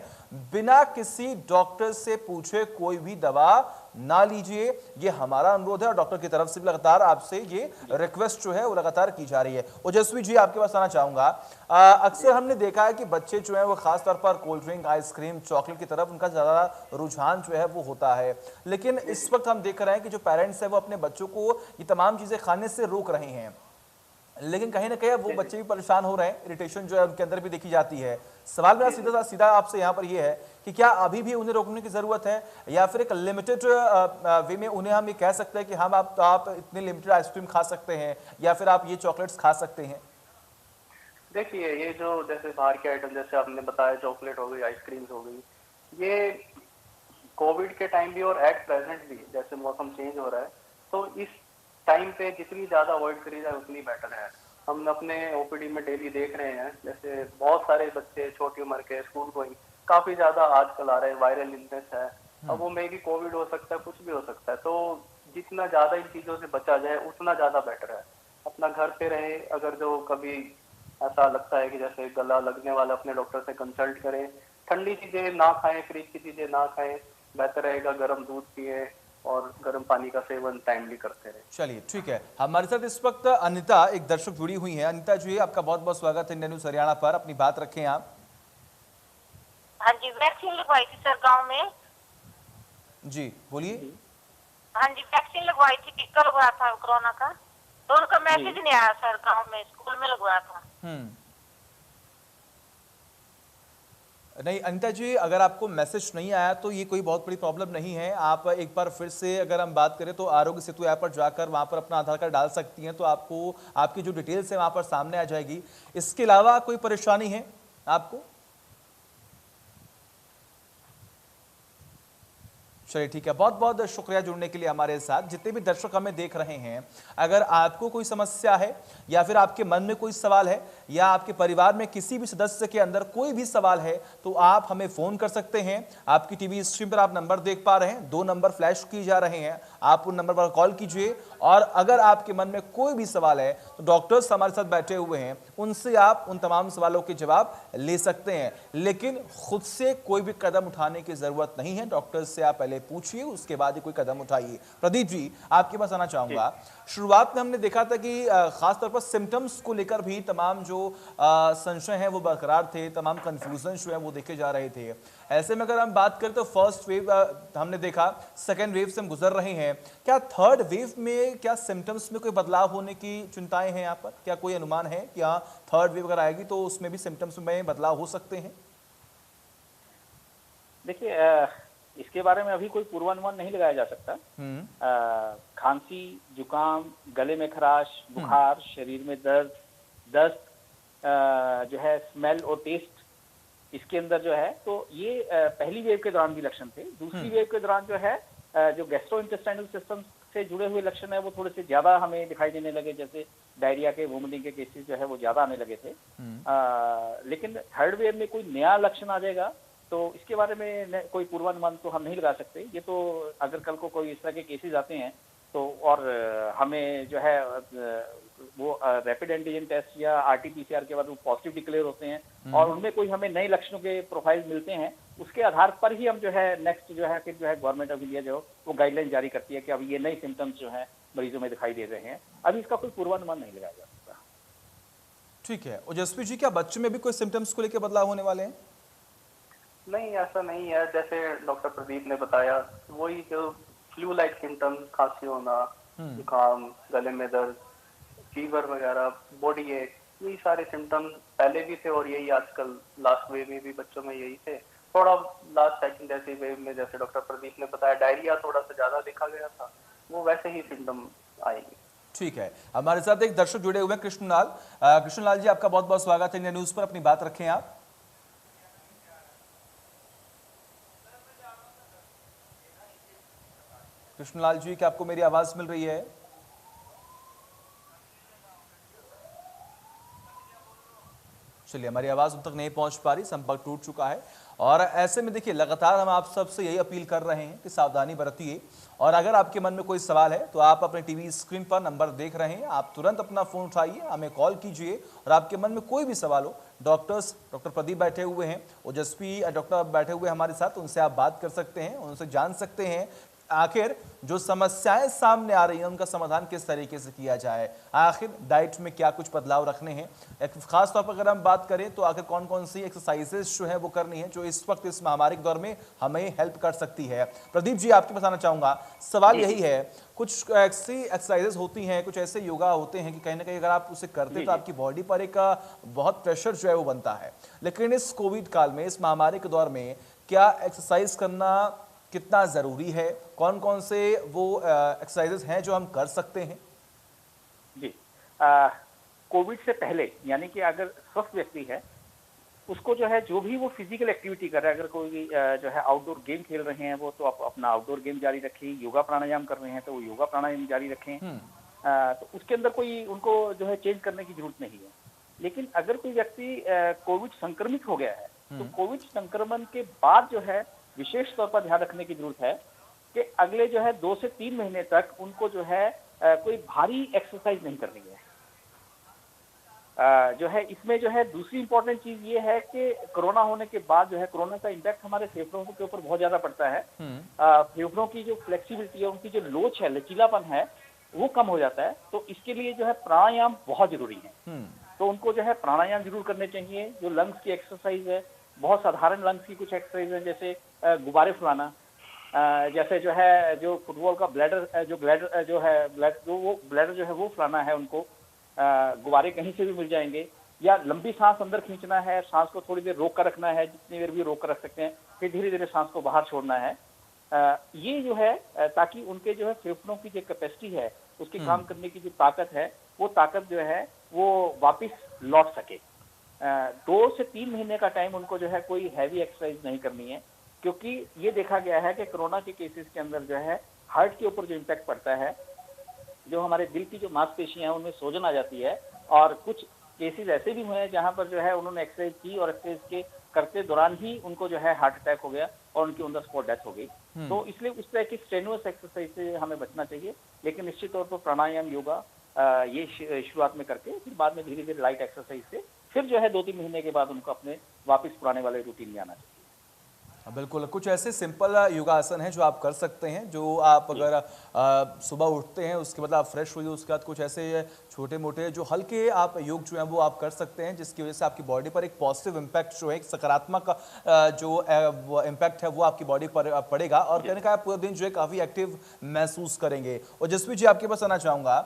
बिना किसी डॉक्टर से पूछे कोई भी दवा ना लीजिए, ये हमारा अनुरोध है और डॉक्टर की तरफ से भी लगातार आपसे ये रिक्वेस्ट जो है वो लगातार की जा रही है। ओजस्वी जी, आपके पास आना चाहूंगा। अक्सर हमने देखा है कि बच्चे जो है वो खासतौर पर कोल्ड ड्रिंक, आइसक्रीम, चॉकलेट की तरफ उनका ज्यादा रुझान जो है वो होता है, लेकिन इस वक्त हम देख रहे हैं कि जो पेरेंट्स हैं वो अपने बच्चों को ये तमाम चीजें खाने से रोक रहे हैं, लेकिन कहीं ना कहीं वो बच्चे भी परेशान हो रहे हैं, इरिटेशन जो है उनके अंदर भी देखी जाती है। सवाल मेरा सीधा आपसे यहाँ पर ये है कि क्या अभी भी उन्हें रोकने की जरूरत है या फिर एक लिमिटेड वे में उन्हें हम ये कह सकते हैं कि हम आप इतने लिमिटेड आइसक्रीम खा सकते हैं या फिर आप ये चॉकलेट्स खा सकते हैं? देखिए, ये जो जैसे बाहर के आइटम जैसे आपने बताया, चॉकलेट हो गई, आइसक्रीम हो गई, ये कोविड के टाइम भी और एट प्रेजेंट भी जैसे मौसम चेंज हो रहा है तो इस टाइम पे जितनी ज्यादा अवॉइड करी जाए उतनी बेटर है। हम अपने ओपीडी में डेली देख रहे हैं, जैसे बहुत सारे बच्चे छोटी उम्र के स्कूल गोइंग काफी ज्यादा आजकल आ रहे हैं, वायरल इलनेस है। अब वो मे भी कोविड हो सकता है, कुछ भी हो सकता है। तो जितना ज्यादा इन चीजों से बचा जाए उतना ज्यादा बेटर है। अपना घर पे रहे, अगर जो कभी ऐसा लगता है कि जैसे गला लगने वाला, अपने डॉक्टर से कंसल्ट करें। ठंडी चीजें ना खाएं, फ्रिज की चीजें ना खाएं, बेहतर रहेगा गर्म दूध पिए और गर्म पानी का सेवन टाइमली करते रहे। चलिए, ठीक है। हमारे साथ इस वक्त अनिता, एक दर्शक जुड़ी हुई है। अनिता जी, आपका बहुत बहुत स्वागत है इंडिया न्यूज हरियाणा पर। अपनी बात रखें आप। हाँ जी, वैक्सीन लगवाई थी सर गांव में। जी बोलिए। हाँ जी, वैक्सीन लगवाई थी, टीका लगवाया था कोरोना का, तो उनका मैसेज नहीं आया सर गांव में, स्कूल में लगवाया था। नहीं अनिता जी, अगर आपको मैसेज नहीं आया तो ये कोई बहुत बड़ी प्रॉब्लम नहीं है। आप एक बार फिर से अगर हम बात करें तो आरोग्य सेतु ऐप पर जाकर वहां पर अपना आधार कार्ड डाल सकती हैं, तो आपको आपकी जो डिटेल्स है वहां पर सामने आ जाएगी। इसके अलावा कोई परेशानी है आपको? चलिए ठीक है, बहुत बहुत शुक्रिया जुड़ने के लिए हमारे साथ। जितने भी दर्शक हमें देख रहे हैं, अगर आपको कोई समस्या है या फिर आपके मन में कोई सवाल है या आपके परिवार में किसी भी सदस्य के अंदर कोई भी सवाल है, तो आप हमें फोन कर सकते हैं। आपकी टीवी स्क्रीन पर आप नंबर देख पा रहे हैं, 2 नंबर फ्लैश किए जा रहे हैं, आप उन नंबर पर कॉल कीजिए। और अगर आपके मन में कोई भी सवाल है तो डॉक्टर्स हमारे साथ बैठे हुए हैं, उनसे आप उन तमाम सवालों के जवाब ले सकते हैं। लेकिन खुद से कोई भी कदम उठाने की जरूरत नहीं है, डॉक्टर्स से आप पहले पूछिए, उसके बाद ही कोई कदम उठाइए। प्रदीप जी, आपके पास आना चाहूंगा। शुरुआत में हमने देखा था कि खास तौर पर सिम्टम्स को लेकर भी तमाम जो संशय है वो बरकरार थे, तमाम कंफ्यूजन जो है वो देखे जा रहे थे। ऐसे में अगर हम बात करें तो फर्स्ट वेव हमने देखा, सेकेंड वेव से हम गुजर रहे हैं, क्या थर्ड वेव में क्या सिम्टम्स में कोई बदलाव होने की चिंताएं हैं यहाँ पर? क्या कोई अनुमान है कि हाँ थर्ड वेव अगर आएगी तो उसमें भी सिम्टम्स में बदलाव हो सकते हैं? देखिए, इसके बारे में अभी कोई पूर्वानुमान नहीं लगाया जा सकता। खांसी, जुकाम, गले में खराश, बुखार, शरीर में दर्द, दस्त, जो है स्मेल और टेस्ट इसके अंदर जो है, तो ये पहली वेव के दौरान भी लक्षण थे। दूसरी वेव के दौरान जो है जो गैस्ट्रोइंटेस्टाइनल सिस्टम से जुड़े हुए लक्षण है वो थोड़े से ज्यादा हमें दिखाई देने लगे, जैसे डायरिया के, वोमिटिंग के केसेस जो है वो ज्यादा आने लगे थे। लेकिन थर्ड वेव में कोई नया लक्षण आ जाएगा तो इसके बारे में कोई पूर्वानुमान तो हम नहीं लगा सकते। ये तो अगर कल को कोई इस तरह के केसेस आते हैं तो और हमें जो है वो रैपिड एंटीजन टेस्ट या आरटीपीसीआर के बाद वो पॉजिटिव डिक्लेयर होते हैं और उनमें कोई हमें नए लक्षणों के प्रोफाइल मिलते हैं, उसके आधार पर ही हम जो है नेक्स्ट जो है फिर जो है गवर्नमेंट ऑफ इंडिया जो वो गाइडलाइन जारी करती है कि अब ये नए सिम्टम्स जो है मरीजों में दिखाई दे रहे हैं। अभी इसका कोई पूर्वानुमान नहीं लगाया जा सकता। ठीक है, ओजस्वी जी, क्या बच्चों में भी कोई सिम्टम्स को लेकर बदलाव होने वाले हैं? नहीं, ऐसा नहीं है। जैसे डॉक्टर प्रदीप ने बताया, वही जो फ्लू लाइक सिम्टम्स, खांसी होना, जुकाम, गले में दर्द, फीवर वगैरह, बॉडी एक, यही सारे सिम्टम्स पहले भी थे और यही आजकल लास्ट वेव में भी बच्चों में यही थे। थोड़ा लास्ट सेकंड ऐसी वेव में जैसे डॉक्टर प्रदीप ने बताया डायरिया थोड़ा सा ज्यादा देखा गया था, वो वैसे ही सिम्टम आएंगे। ठीक है, हमारे साथ एक दर्शक जुड़े हुए हैं, कृष्णलाल। कृष्णलाल जी, आपका बहुत बहुत स्वागत है इंडिया न्यूज पर, अपनी बात रखें आप। कृष्णलाल जी, क्या आपको मेरी आवाज मिल रही है? चलिए, हमारी आवाज उन तक नहीं पहुंच पा रही, संपर्क टूट चुका है। और ऐसे में देखिए, लगातार हम आप सबसे यही अपील कर रहे हैं कि सावधानी बरतिए। और अगर आपके मन में कोई सवाल है तो आप अपने टीवी स्क्रीन पर नंबर देख रहे हैं, आप तुरंत अपना फोन उठाइए, हमें कॉल कीजिए। और आपके मन में कोई भी सवाल हो, डॉक्टर प्रदीप बैठे हुए हैं, ओजस्वी डॉक्टर बैठे हुए हमारे साथ, उनसे आप बात कर सकते हैं, उनसे जान सकते हैं आखिर जो समस्याएं सामने आ रही हैं उनका समाधान किस तरीके से किया जाए, आखिर डाइट में क्या कुछ बदलाव रखने हैं। एक खास तौर पर अगर हम बात करें तो आखिर कौन कौन सी एक्सरसाइजेस जो है वो करनी है जो इस वक्त इस महामारी के दौर में हमें हेल्प कर सकती है। प्रदीप जी, आपके बताना चाहूंगा, सवाल यही है, कुछ ऐसी एक्सरसाइजेस होती हैं, कुछ ऐसे योगा होते हैं कि कहीं ना कहीं अगर आप उसे करते तो आपकी बॉडी पर एक बहुत प्रेशर जो है वो बनता है, लेकिन इस कोविड काल में, इस महामारी के दौर में क्या एक्सरसाइज करना कितना जरूरी है? कौन कौन से वो एक्सरसाइजेस हैं जो हम कर सकते हैं? जी, कोविड से पहले यानी कि अगर स्वस्थ व्यक्ति है उसको जो है जो भी वो फिजिकल एक्टिविटी कर रहा है, अगर कोई जो है आउटडोर गेम खेल रहे हैं वो तो आप अपना आउटडोर गेम जारी रखें, योगा प्राणायाम कर रहे हैं तो वो योगा प्राणायाम जारी रखें। तो उसके अंदर कोई उनको जो है चेंज करने की जरूरत नहीं है। लेकिन अगर कोई व्यक्ति कोविड संक्रमित हो गया है तो कोविड संक्रमण के बाद जो है विशेष तौर पर ध्यान रखने की जरूरत है कि अगले जो है 2 से 3 महीने तक उनको जो है कोई भारी एक्सरसाइज नहीं करनी है। जो है इसमें जो है दूसरी इंपॉर्टेंट चीज ये है कि कोरोना होने के बाद जो है कोरोना का इम्पैक्ट हमारे फेफड़ों के ऊपर बहुत ज्यादा पड़ता है। फेफड़ों की जो फ्लेक्सिबिलिटी है, उनकी जो लोच है, लचीलापन है, वो कम हो जाता है। तो इसके लिए जो है प्राणायाम बहुत जरूरी है। तो उनको जो है प्राणायाम जरूर करने चाहिए। जो लंग्स की एक्सरसाइज है, बहुत साधारण लंग्स की कुछ एक्सरसाइज है, जैसे गुब्बारे फुलाना, जैसे जो है जो फुटबॉल का ब्लैडर जो है वो ब्लैडर जो है वो फुलाना है उनको। गुब्बारे कहीं से भी मिल जाएंगे, या लंबी सांस अंदर खींचना है, सांस को थोड़ी देर रोक कर रखना है, जितनी देर भी रोक कर रख सकते हैं, फिर धीरे धीरे सांस को बाहर छोड़ना है। ये जो है ताकि उनके जो है फेफड़ों की जो कैपेसिटी है, उसकी काम करने की जो ताकत है, वो ताकत जो है वो वापस लौट सके। 2 से 3 महीने का टाइम उनको जो है कोई हैवी एक्सरसाइज नहीं करनी है, क्योंकि ये देखा गया है कि कोरोना के केसेस के अंदर जो है हार्ट के ऊपर जो इम्पैक्ट पड़ता है, जो हमारे दिल की जो मांसपेशियां हैं उनमें सोजन आ जाती है, और कुछ केसेस ऐसे भी हुए हैं जहां पर जो है उन्होंने एक्सरसाइज की और एक्सरसाइज के करते दौरान ही उनको जो है हार्ट अटैक हो गया और उनकी ऑन द स्पॉट डेथ हो गई। तो इसलिए उस तरह की स्ट्रेनुअस एक्सरसाइज से हमें बचना चाहिए, लेकिन निश्चित तौर पर प्राणायाम, योगा ये शुरुआत में करके फिर बाद में धीरे धीरे लाइट एक्सरसाइज से फिर जो है 2-3 महीने के बाद उनको अपने वापस पुराने वाले रूटीन में आना चाहिए। बिल्कुल, कुछ ऐसे सिंपल योगासन हैं जो आप कर सकते हैं, जो आप अगर सुबह उठते हैं उसके बाद आप फ्रेश होइए, उसके बाद कुछ ऐसे छोटे मोटे जो हल्के आप योग जो हैं वो आप कर सकते हैं, जिसकी वजह से आपकी बॉडी पर एक पॉजिटिव इम्पैक्ट जो है, एक सकारात्मक जो इम्पैक्ट है वो आपकी बॉडी पर पड़ेगा और कहने का आप पूरा दिन जो है काफ़ी एक्टिव महसूस करेंगे। और जसवीर जी, आपके पास आना चाहूँगा,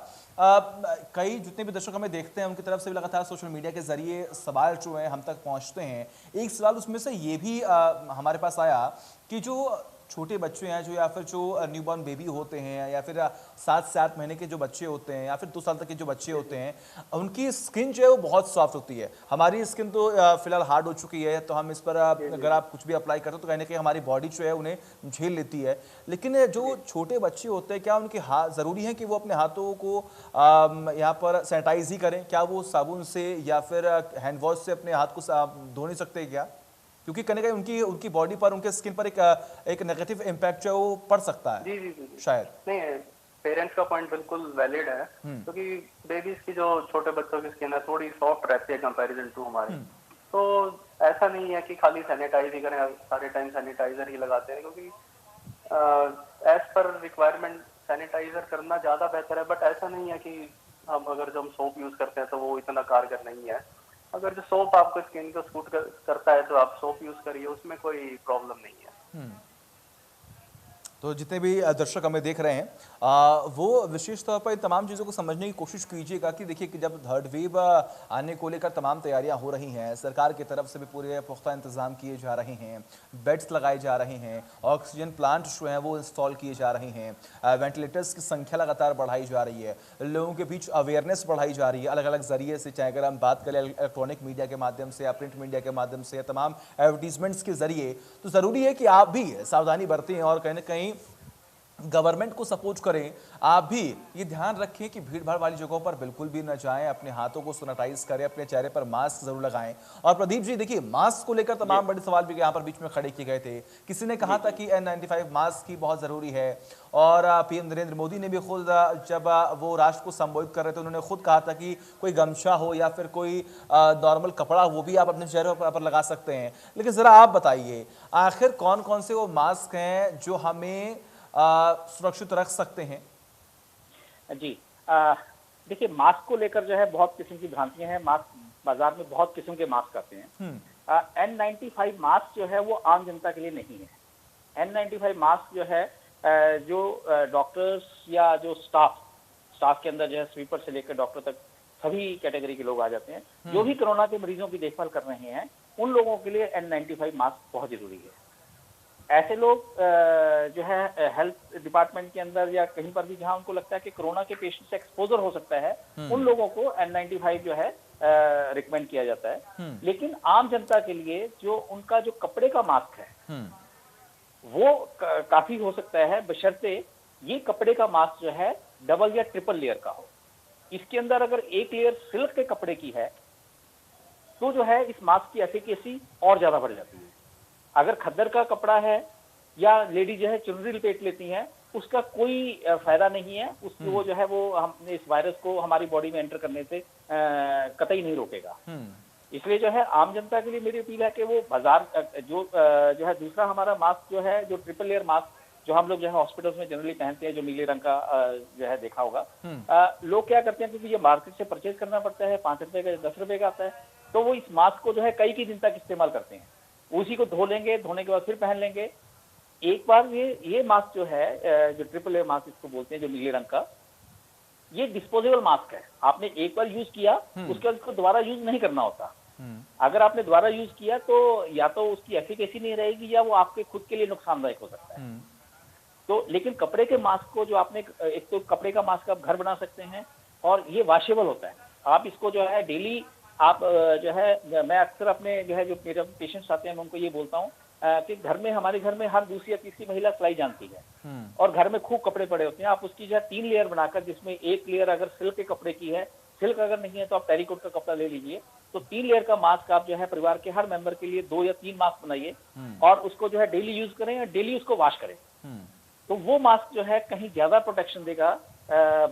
कई जितने भी दर्शक हमें देखते हैं उनकी तरफ से भी लगातार सोशल मीडिया के जरिए सवाल जो है हम तक पहुंचते हैं। एक सवाल उसमें से ये भी हमारे पास आया कि जो छोटे बच्चे हैं, जो या फिर जो न्यूबॉर्न बेबी होते हैं, या फिर 7 से 8 महीने के जो बच्चे होते हैं, या फिर 2 साल तक के जो बच्चे होते हैं, उनकी स्किन जो है वो बहुत सॉफ्ट होती है। हमारी स्किन तो फिलहाल हार्ड हो चुकी है, तो हम इस पर अगर आप कुछ भी अप्लाई करते हो तो कहने कि हमारी बॉडी जो है उन्हें झेल लेती है। लेकिन जो छोटे बच्चे होते हैं, क्या उनके हाथ ज़रूरी है कि वो अपने हाथों को यहाँ पर सैनिटाइज ही करें? क्या वो साबुन से या फिर हैंड वॉश से अपने हाथ को धो नहीं सकते क्या? क्योंकि कहीं ना कहीं उनकी बॉडी पर, उनके स्किन पर एक नेगेटिव इम्पैक्ट जो है वो पड़ सकता है। जी शायद नहीं, पेरेंट्स का पॉइंट बिल्कुल वैलिड है, क्योंकि बेबीज की जो छोटे बच्चों की स्किन है थोड़ी सॉफ्ट रहती है कंपैरिजन टू हमारी। तो ऐसा नहीं है कि खाली सैनिटाइज ही करें, सारे टाइम सैनिटाइजर ही लगाते हैं, क्योंकि एज पर रिक्वायरमेंट सैनिटाइजर करना ज्यादा बेहतर है। बट ऐसा नहीं है कि जब हम सोप यूज करते हैं तो वो इतना कारगर नहीं है। अगर जो सोप आपको स्किन को सूट करता है तो आप सोप यूज करिए, उसमें कोई प्रॉब्लम नहीं है। तो जितने भी दर्शक हमें देख रहे हैं, वो विशेष तौर पर इन तमाम चीज़ों को समझने की कोशिश कीजिएगा कि देखिए कि जब थर्ड वेव आने को लेकर तमाम तैयारियां हो रही हैं, सरकार की तरफ से भी पूरे पुख्ता इंतजाम किए जा रहे हैं, बेड्स लगाए जा रहे हैं, ऑक्सीजन प्लांट जो हैं वो इंस्टॉल किए जा रहे हैं, वेंटिलेटर्स की संख्या लगातार बढ़ाई जा रही है, लोगों के बीच अवेयरनेस बढ़ाई जा रही है अलग अलग जरिए से, चाहे अगर हम बात करें इलेक्ट्रॉनिक मीडिया के माध्यम से या प्रिंट मीडिया के माध्यम से या तमाम एडवर्टीजमेंट्स के जरिए। तो ज़रूरी है कि आप भी सावधानी बरतें और कहीं ना कहीं गवर्नमेंट को सपोर्ट करें। आप भी ये ध्यान रखें कि भीड़ भाड़ वाली जगहों पर बिल्कुल भी न जाएं, अपने हाथों को सैनिटाइज करें, अपने चेहरे पर मास्क जरूर लगाएं। और प्रदीप जी, देखिए मास्क को लेकर तमाम बड़े सवाल भी यहाँ पर बीच में खड़े किए गए थे। किसी ने कहा था कि N95 मास्क की बहुत ज़रूरी है, और पीएम नरेंद्र मोदी ने भी खुद जब वो राष्ट्र को संबोधित कर रहे थे उन्होंने खुद कहा था कि कोई गमछा हो या फिर कोई नॉर्मल कपड़ा वो भी आप अपने चेहरे पर लगा सकते हैं। लेकिन ज़रा आप बताइए, आखिर कौन कौन से वो मास्क हैं जो हमें सुरक्षित रख सकते हैं? जी, देखिए मास्क को लेकर जो है बहुत किस्म की भ्रांतियां हैं। मास्क बाजार में बहुत किस्म के मास्क आते हैं। N95 मास्क जो है वो आम जनता के लिए नहीं है। N95 मास्क जो है जो डॉक्टर्स या जो स्टाफ के अंदर जो है स्वीपर से लेकर डॉक्टर तक सभी कैटेगरी के लोग आ जाते हैं। जो भी कोरोना के मरीजों की देखभाल कर रहे हैं उन लोगों के लिए N95 मास्क बहुत जरूरी है। ऐसे लोग जो है हेल्थ डिपार्टमेंट के अंदर या कहीं पर भी जहां उनको लगता है कि कोरोना के पेशेंट से एक्सपोजर हो सकता है, उन लोगों को N95 जो है रिकमेंड किया जाता है। लेकिन आम जनता के लिए जो उनका जो कपड़े का मास्क है वो काफी हो सकता है, बशर्ते ये कपड़े का मास्क जो है डबल या ट्रिपल लेयर का हो। इसके अंदर अगर एक लेयर सिल्क के कपड़े की है तो जो है इस मास्क की एफिकेसी और ज्यादा बढ़ जाती है। अगर खद्दर का कपड़ा है या लेडी जो है चुनरी लपेट लेती हैं, उसका कोई फायदा नहीं है। उसको वो जो है वो हम इस वायरस को हमारी बॉडी में एंटर करने से कतई नहीं रोकेगा। इसलिए जो है आम जनता के लिए मेरी अपील है कि वो बाजार जो है दूसरा हमारा मास्क जो है, जो ट्रिपल लेयर मास्क जो हम लोग जो है हॉस्पिटल्स में जनरली पहनते हैं, जो नीले रंग का जो है देखा होगा। लोग क्या करते हैं, क्योंकि ये मार्केट से परचेज करना पड़ता है, 5 रुपए का 10 रुपए का आता है, तो वो इस मास्क को जो है कई दिन तक इस्तेमाल करते हैं। उसी को धो लेंगे, धोने के बाद फिर पहन लेंगे। एक बार ये मास्क जो है जो ट्रिपल लेयर मास्क इसको बोलते हैं, जो नीले रंग का, ये डिस्पोजेबल मास्क है, आपने एक बार यूज किया, उसके बाद उसको दोबारा यूज नहीं करना होता। अगर आपने दोबारा यूज किया तो या तो उसकी एफिकेसी नहीं रहेगी या वो आपके खुद के लिए नुकसानदायक हो सकता है। तो लेकिन कपड़े के मास्क को जो आपने, एक तो कपड़े का मास्क आप घर बना सकते हैं और ये वॉशेबल होता है। आप इसको जो है डेली आप जो है, मैं अक्सर अपने जो है जो मेरे पेशेंट्स आते हैं मैं उनको ये बोलता हूँ कि घर में, हमारे घर में हर दूसरी या तीसरी महिला सिलाई जानती है और घर में खूब कपड़े पड़े होते हैं। आप उसकी जो है 3 लेयर बनाकर, जिसमें एक लेयर अगर सिल्क के कपड़े की है, सिल्क अगर नहीं है तो आप टेरिकॉट का कपड़ा ले लीजिए, तो 3 लेयर का मास्क आप जो है परिवार के हर मेंबर के लिए 2 या 3 मास्क बनाइए और उसको जो है डेली यूज करें और डेली उसको वॉश करें। तो वो मास्क जो है कहीं ज्यादा प्रोटेक्शन देगा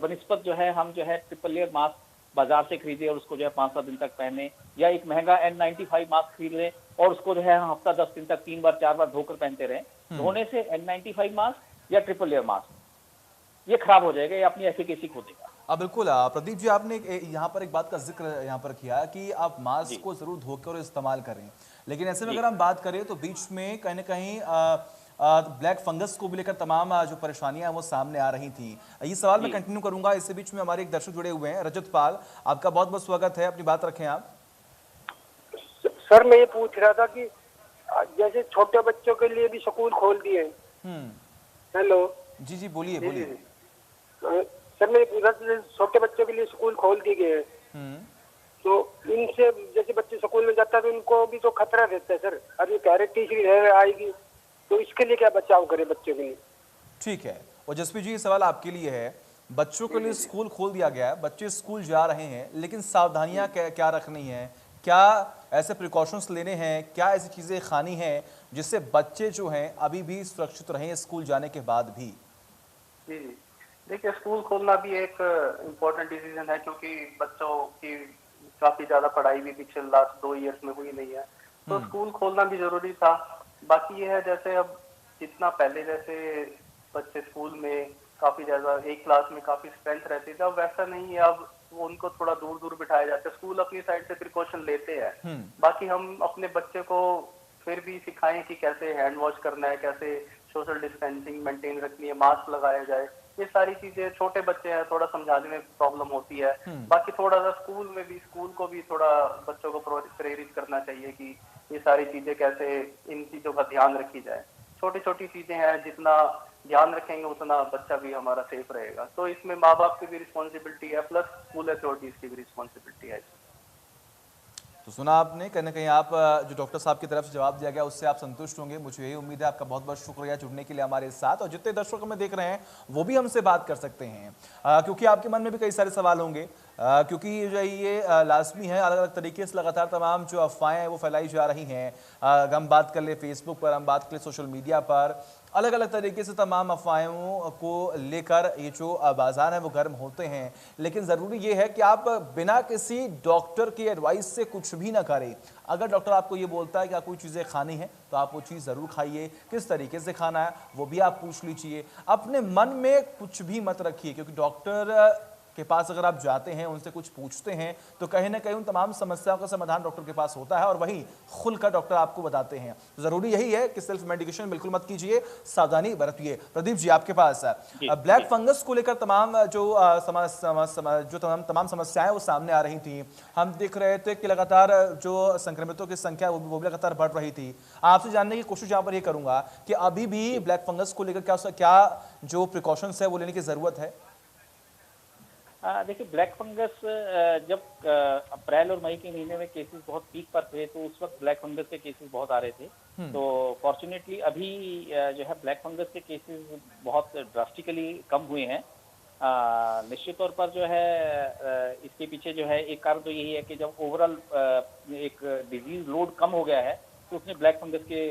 बनिस्बत जो है हम जो है ट्रिपल लेयर मास्क बाजार से खरीदे और उसको जो है 5-7 दिन तक पहने, या एक महंगा N95 मास्क खरीद लें और उसको जो है हफ्ता 10 दिन तक 3 बार 4 बार धोकर पहनते रहें। धोने से N95 मास्क या ट्रिपल लेयर मास्क ये खराब हो जाएगा, ये अपनी एफिकेसी खो देगा। अब बिल्कुल प्रदीप जी, आपने यहाँ पर एक बात का जिक्र यहाँ पर किया कि आप मास्क को जरूर धोकर इस्तेमाल करें, लेकिन ऐसे में अगर हम बात करें तो बीच में कहीं ना कहीं ब्लैक फंगस को भी लेकर तमाम जो परेशानियां वो सामने आ रही थी। ये सवाल मैं कंटिन्यू करूंगा, इससे बीच में हमारे एक दर्शक जुड़े हुए हैं, रजत पाल, आपका बहुत बहुत स्वागत है, अपनी बात रखें आप। सर मैं ये पूछ रहा था कि जैसे छोटे बच्चों के लिए भी स्कूल खोल दिए। हेलो जी जी, बोलिए बोलिए। सर मैं ये पूछ रहा था, छोटे बच्चों के लिए स्कूल खोल दिए गए हैं, तो इनसे जैसे बच्चे स्कूल में जाता है तो उनको भी तो खतरा रहता है सर। अब ये कह रहे तीसरी लहर आएगी, तो इसके लिए क्या बचाव करें बच्चों के लिए? ठीक है, और जसप्रीत जी ये सवाल आपके लिए है। बच्चों के लिए स्कूल खोल दिया गया है, बच्चे स्कूल जा रहे हैं, लेकिन सावधानियां क्या रखनी है, क्या ऐसे प्रिकॉशंस लेने हैं, क्या ऐसी चीजें खानी हैं जिससे बच्चे जो हैं अभी भी सुरक्षित रहें स्कूल जाने के बाद भी? जी जी, देखिए स्कूल खोलना भी एक इम्पोर्टेंट डिसीजन है, क्योंकि बच्चों की काफी ज्यादा पढ़ाई भी पिछले लास्ट 2 ईयर्स में हुई नहीं है, तो स्कूल खोलना भी जरूरी था। बाकी ये है, जैसे अब जितना पहले जैसे बच्चे स्कूल में काफी ज्यादा एक क्लास में काफी स्ट्रेंथ रहती थी, अब वैसा नहीं है। अब वो उनको थोड़ा दूर दूर बिठाया जाता है। स्कूल अपनी साइड से प्रिकॉशन लेते हैं, बाकी हम अपने बच्चे को फिर भी सिखाएं कि कैसे हैंड वॉश करना है, कैसे सोशल डिस्टेंसिंग मेंटेन रखनी है, मास्क लगाया जाए। ये सारी चीजें, छोटे बच्चे हैं, थोड़ा समझाने में प्रॉब्लम होती है। बाकी थोड़ा सा स्कूल को भी थोड़ा बच्चों को प्रेरित करना चाहिए कि ये सारी चीजें कैसे, इन चीजों का ध्यान रखी जाए। छोटी छोटी चीजें हैं, जितना ध्यान रखेंगे उतना बच्चा भी हमारा सेफ रहेगा। तो इसमें माँ बाप की भी रिस्पॉन्सिबिलिटी है, प्लस स्कूल अथॉरिटीज की भी रिस्पॉन्सिबिलिटी है। तो सुना आपने, कहीं ना कहीं आप जो डॉक्टर साहब की तरफ से जवाब दिया गया उससे आप संतुष्ट होंगे, मुझे यही उम्मीद है। आपका बहुत बहुत शुक्रिया जुड़ने के लिए हमारे साथ, और जितने दर्शक हमें देख रहे हैं वो भी हमसे बात कर सकते हैं, क्योंकि आपके मन में भी कई सारे सवाल होंगे, क्योंकि जो ये लाजमी है, अलग अलग तरीके से लगातार तमाम जो अफवाहें हैं वो फैलाई जा रही हैं। हम बात कर ले फेसबुक पर, हम बात कर ले सोशल मीडिया पर, अलग अलग तरीके से तमाम अफवाहों को लेकर ये जो बाजार है वो गर्म होते हैं। लेकिन ज़रूरी ये है कि आप बिना किसी डॉक्टर की एडवाइस से कुछ भी ना करें। अगर डॉक्टर आपको ये बोलता है कि आप कोई चीज़ें खानी है तो आप वो चीज़ ज़रूर खाइए, किस तरीके से खाना है वो भी आप पूछ लीजिए। अपने मन में कुछ भी मत रखिए, क्योंकि डॉक्टर के पास अगर आप जाते हैं, उनसे कुछ पूछते हैं, तो कहीं ना कहीं उन तमाम समस्याओं का समाधान डॉक्टर के पास होता है और वही खुलकर डॉक्टर आपको बताते हैं। तो जरूरी यही है कि सेल्फ मेडिकेशन बिल्कुल मत कीजिए, सावधानी बरतिए। प्रदीप जी, आपके पास ब्लैक फंगस को लेकर तमाम जो तमाम समस्याएं वो सामने आ रही थी। हम देख रहे थे कि लगातार जो संक्रमितों की संख्या वो भी लगातार बढ़ रही थी। आपसे जानने की कोशिश यहाँ पर ये करूंगा कि अभी भी ब्लैक फंगस को लेकर क्या जो प्रिकॉशंस है वो लेने की जरूरत है? देखिए, ब्लैक फंगस जब अप्रैल और मई के महीने में केसेस बहुत पीक पर थे, तो उस वक्त ब्लैक फंगस के केसेस बहुत आ रहे थे। तो फॉर्चुनेटली अभी जो है ब्लैक फंगस के केसेस बहुत ड्रास्टिकली कम हुए हैं। निश्चित तौर पर जो है इसके पीछे जो है एक कारण तो यही है कि जब ओवरऑल एक डिजीज लोड कम हो गया है, तो उसने ब्लैक फंगस के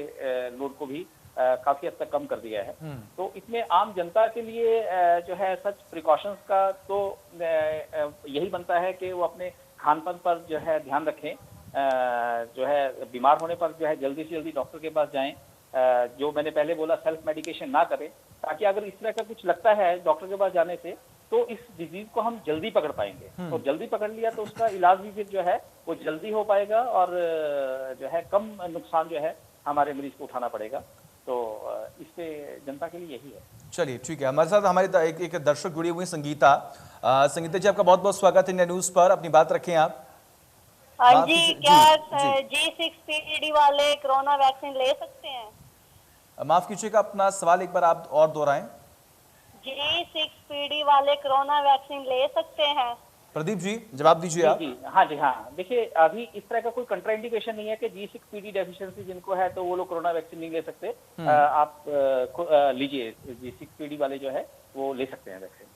लोड को भी काफी हद तक कम कर दिया है। तो इसमें आम जनता के लिए जो है सच प्रिकॉशंस का तो यही बनता है कि वो अपने खान पान पर जो है ध्यान रखें, जो है बीमार होने पर जो है जल्दी से जल्दी डॉक्टर के पास जाएं, जो मैंने पहले बोला सेल्फ मेडिकेशन ना करें, ताकि अगर इस तरह का कुछ लगता है डॉक्टर के पास जाने से तो इस डिजीज को हम जल्दी पकड़ पाएंगे। और जल्दी पकड़ लिया तो उसका इलाज भी फिर जो है वो जल्दी हो पाएगा और जो है कम नुकसान जो है हमारे मरीज को उठाना पड़ेगा। तो इससे जनता के लिए यही है। चलिए ठीक है, हमारे साथ हमारे एक दर्शक जुड़ी हुई संगीता। संगीता जी, आपका बहुत बहुत स्वागत है इंडिया न्यूज पर। अपनी बात रखें आप। हाँ माफ जी, कीजिए- क्या जी, G6PD वाले कोरोना वैक्सीन ले सकते हैं? माफ कीजिएगा, अपना सवाल एक बार आप और दोहराएं। G6PD वाले कोरोना वैक्सीन ले सकते हैं? प्रदीप जी जवाब दीजिए आप। जी हाँ जी हाँ, देखिए अभी इस तरह का कोई कंट्राइंडिकेशन नहीं है कि G6PD डेफिशिएंसी जिनको है तो वो लोग कोरोना वैक्सीन नहीं ले सकते। आप लीजिए, G6PD वाले जो है वो ले सकते हैं वैक्सीन।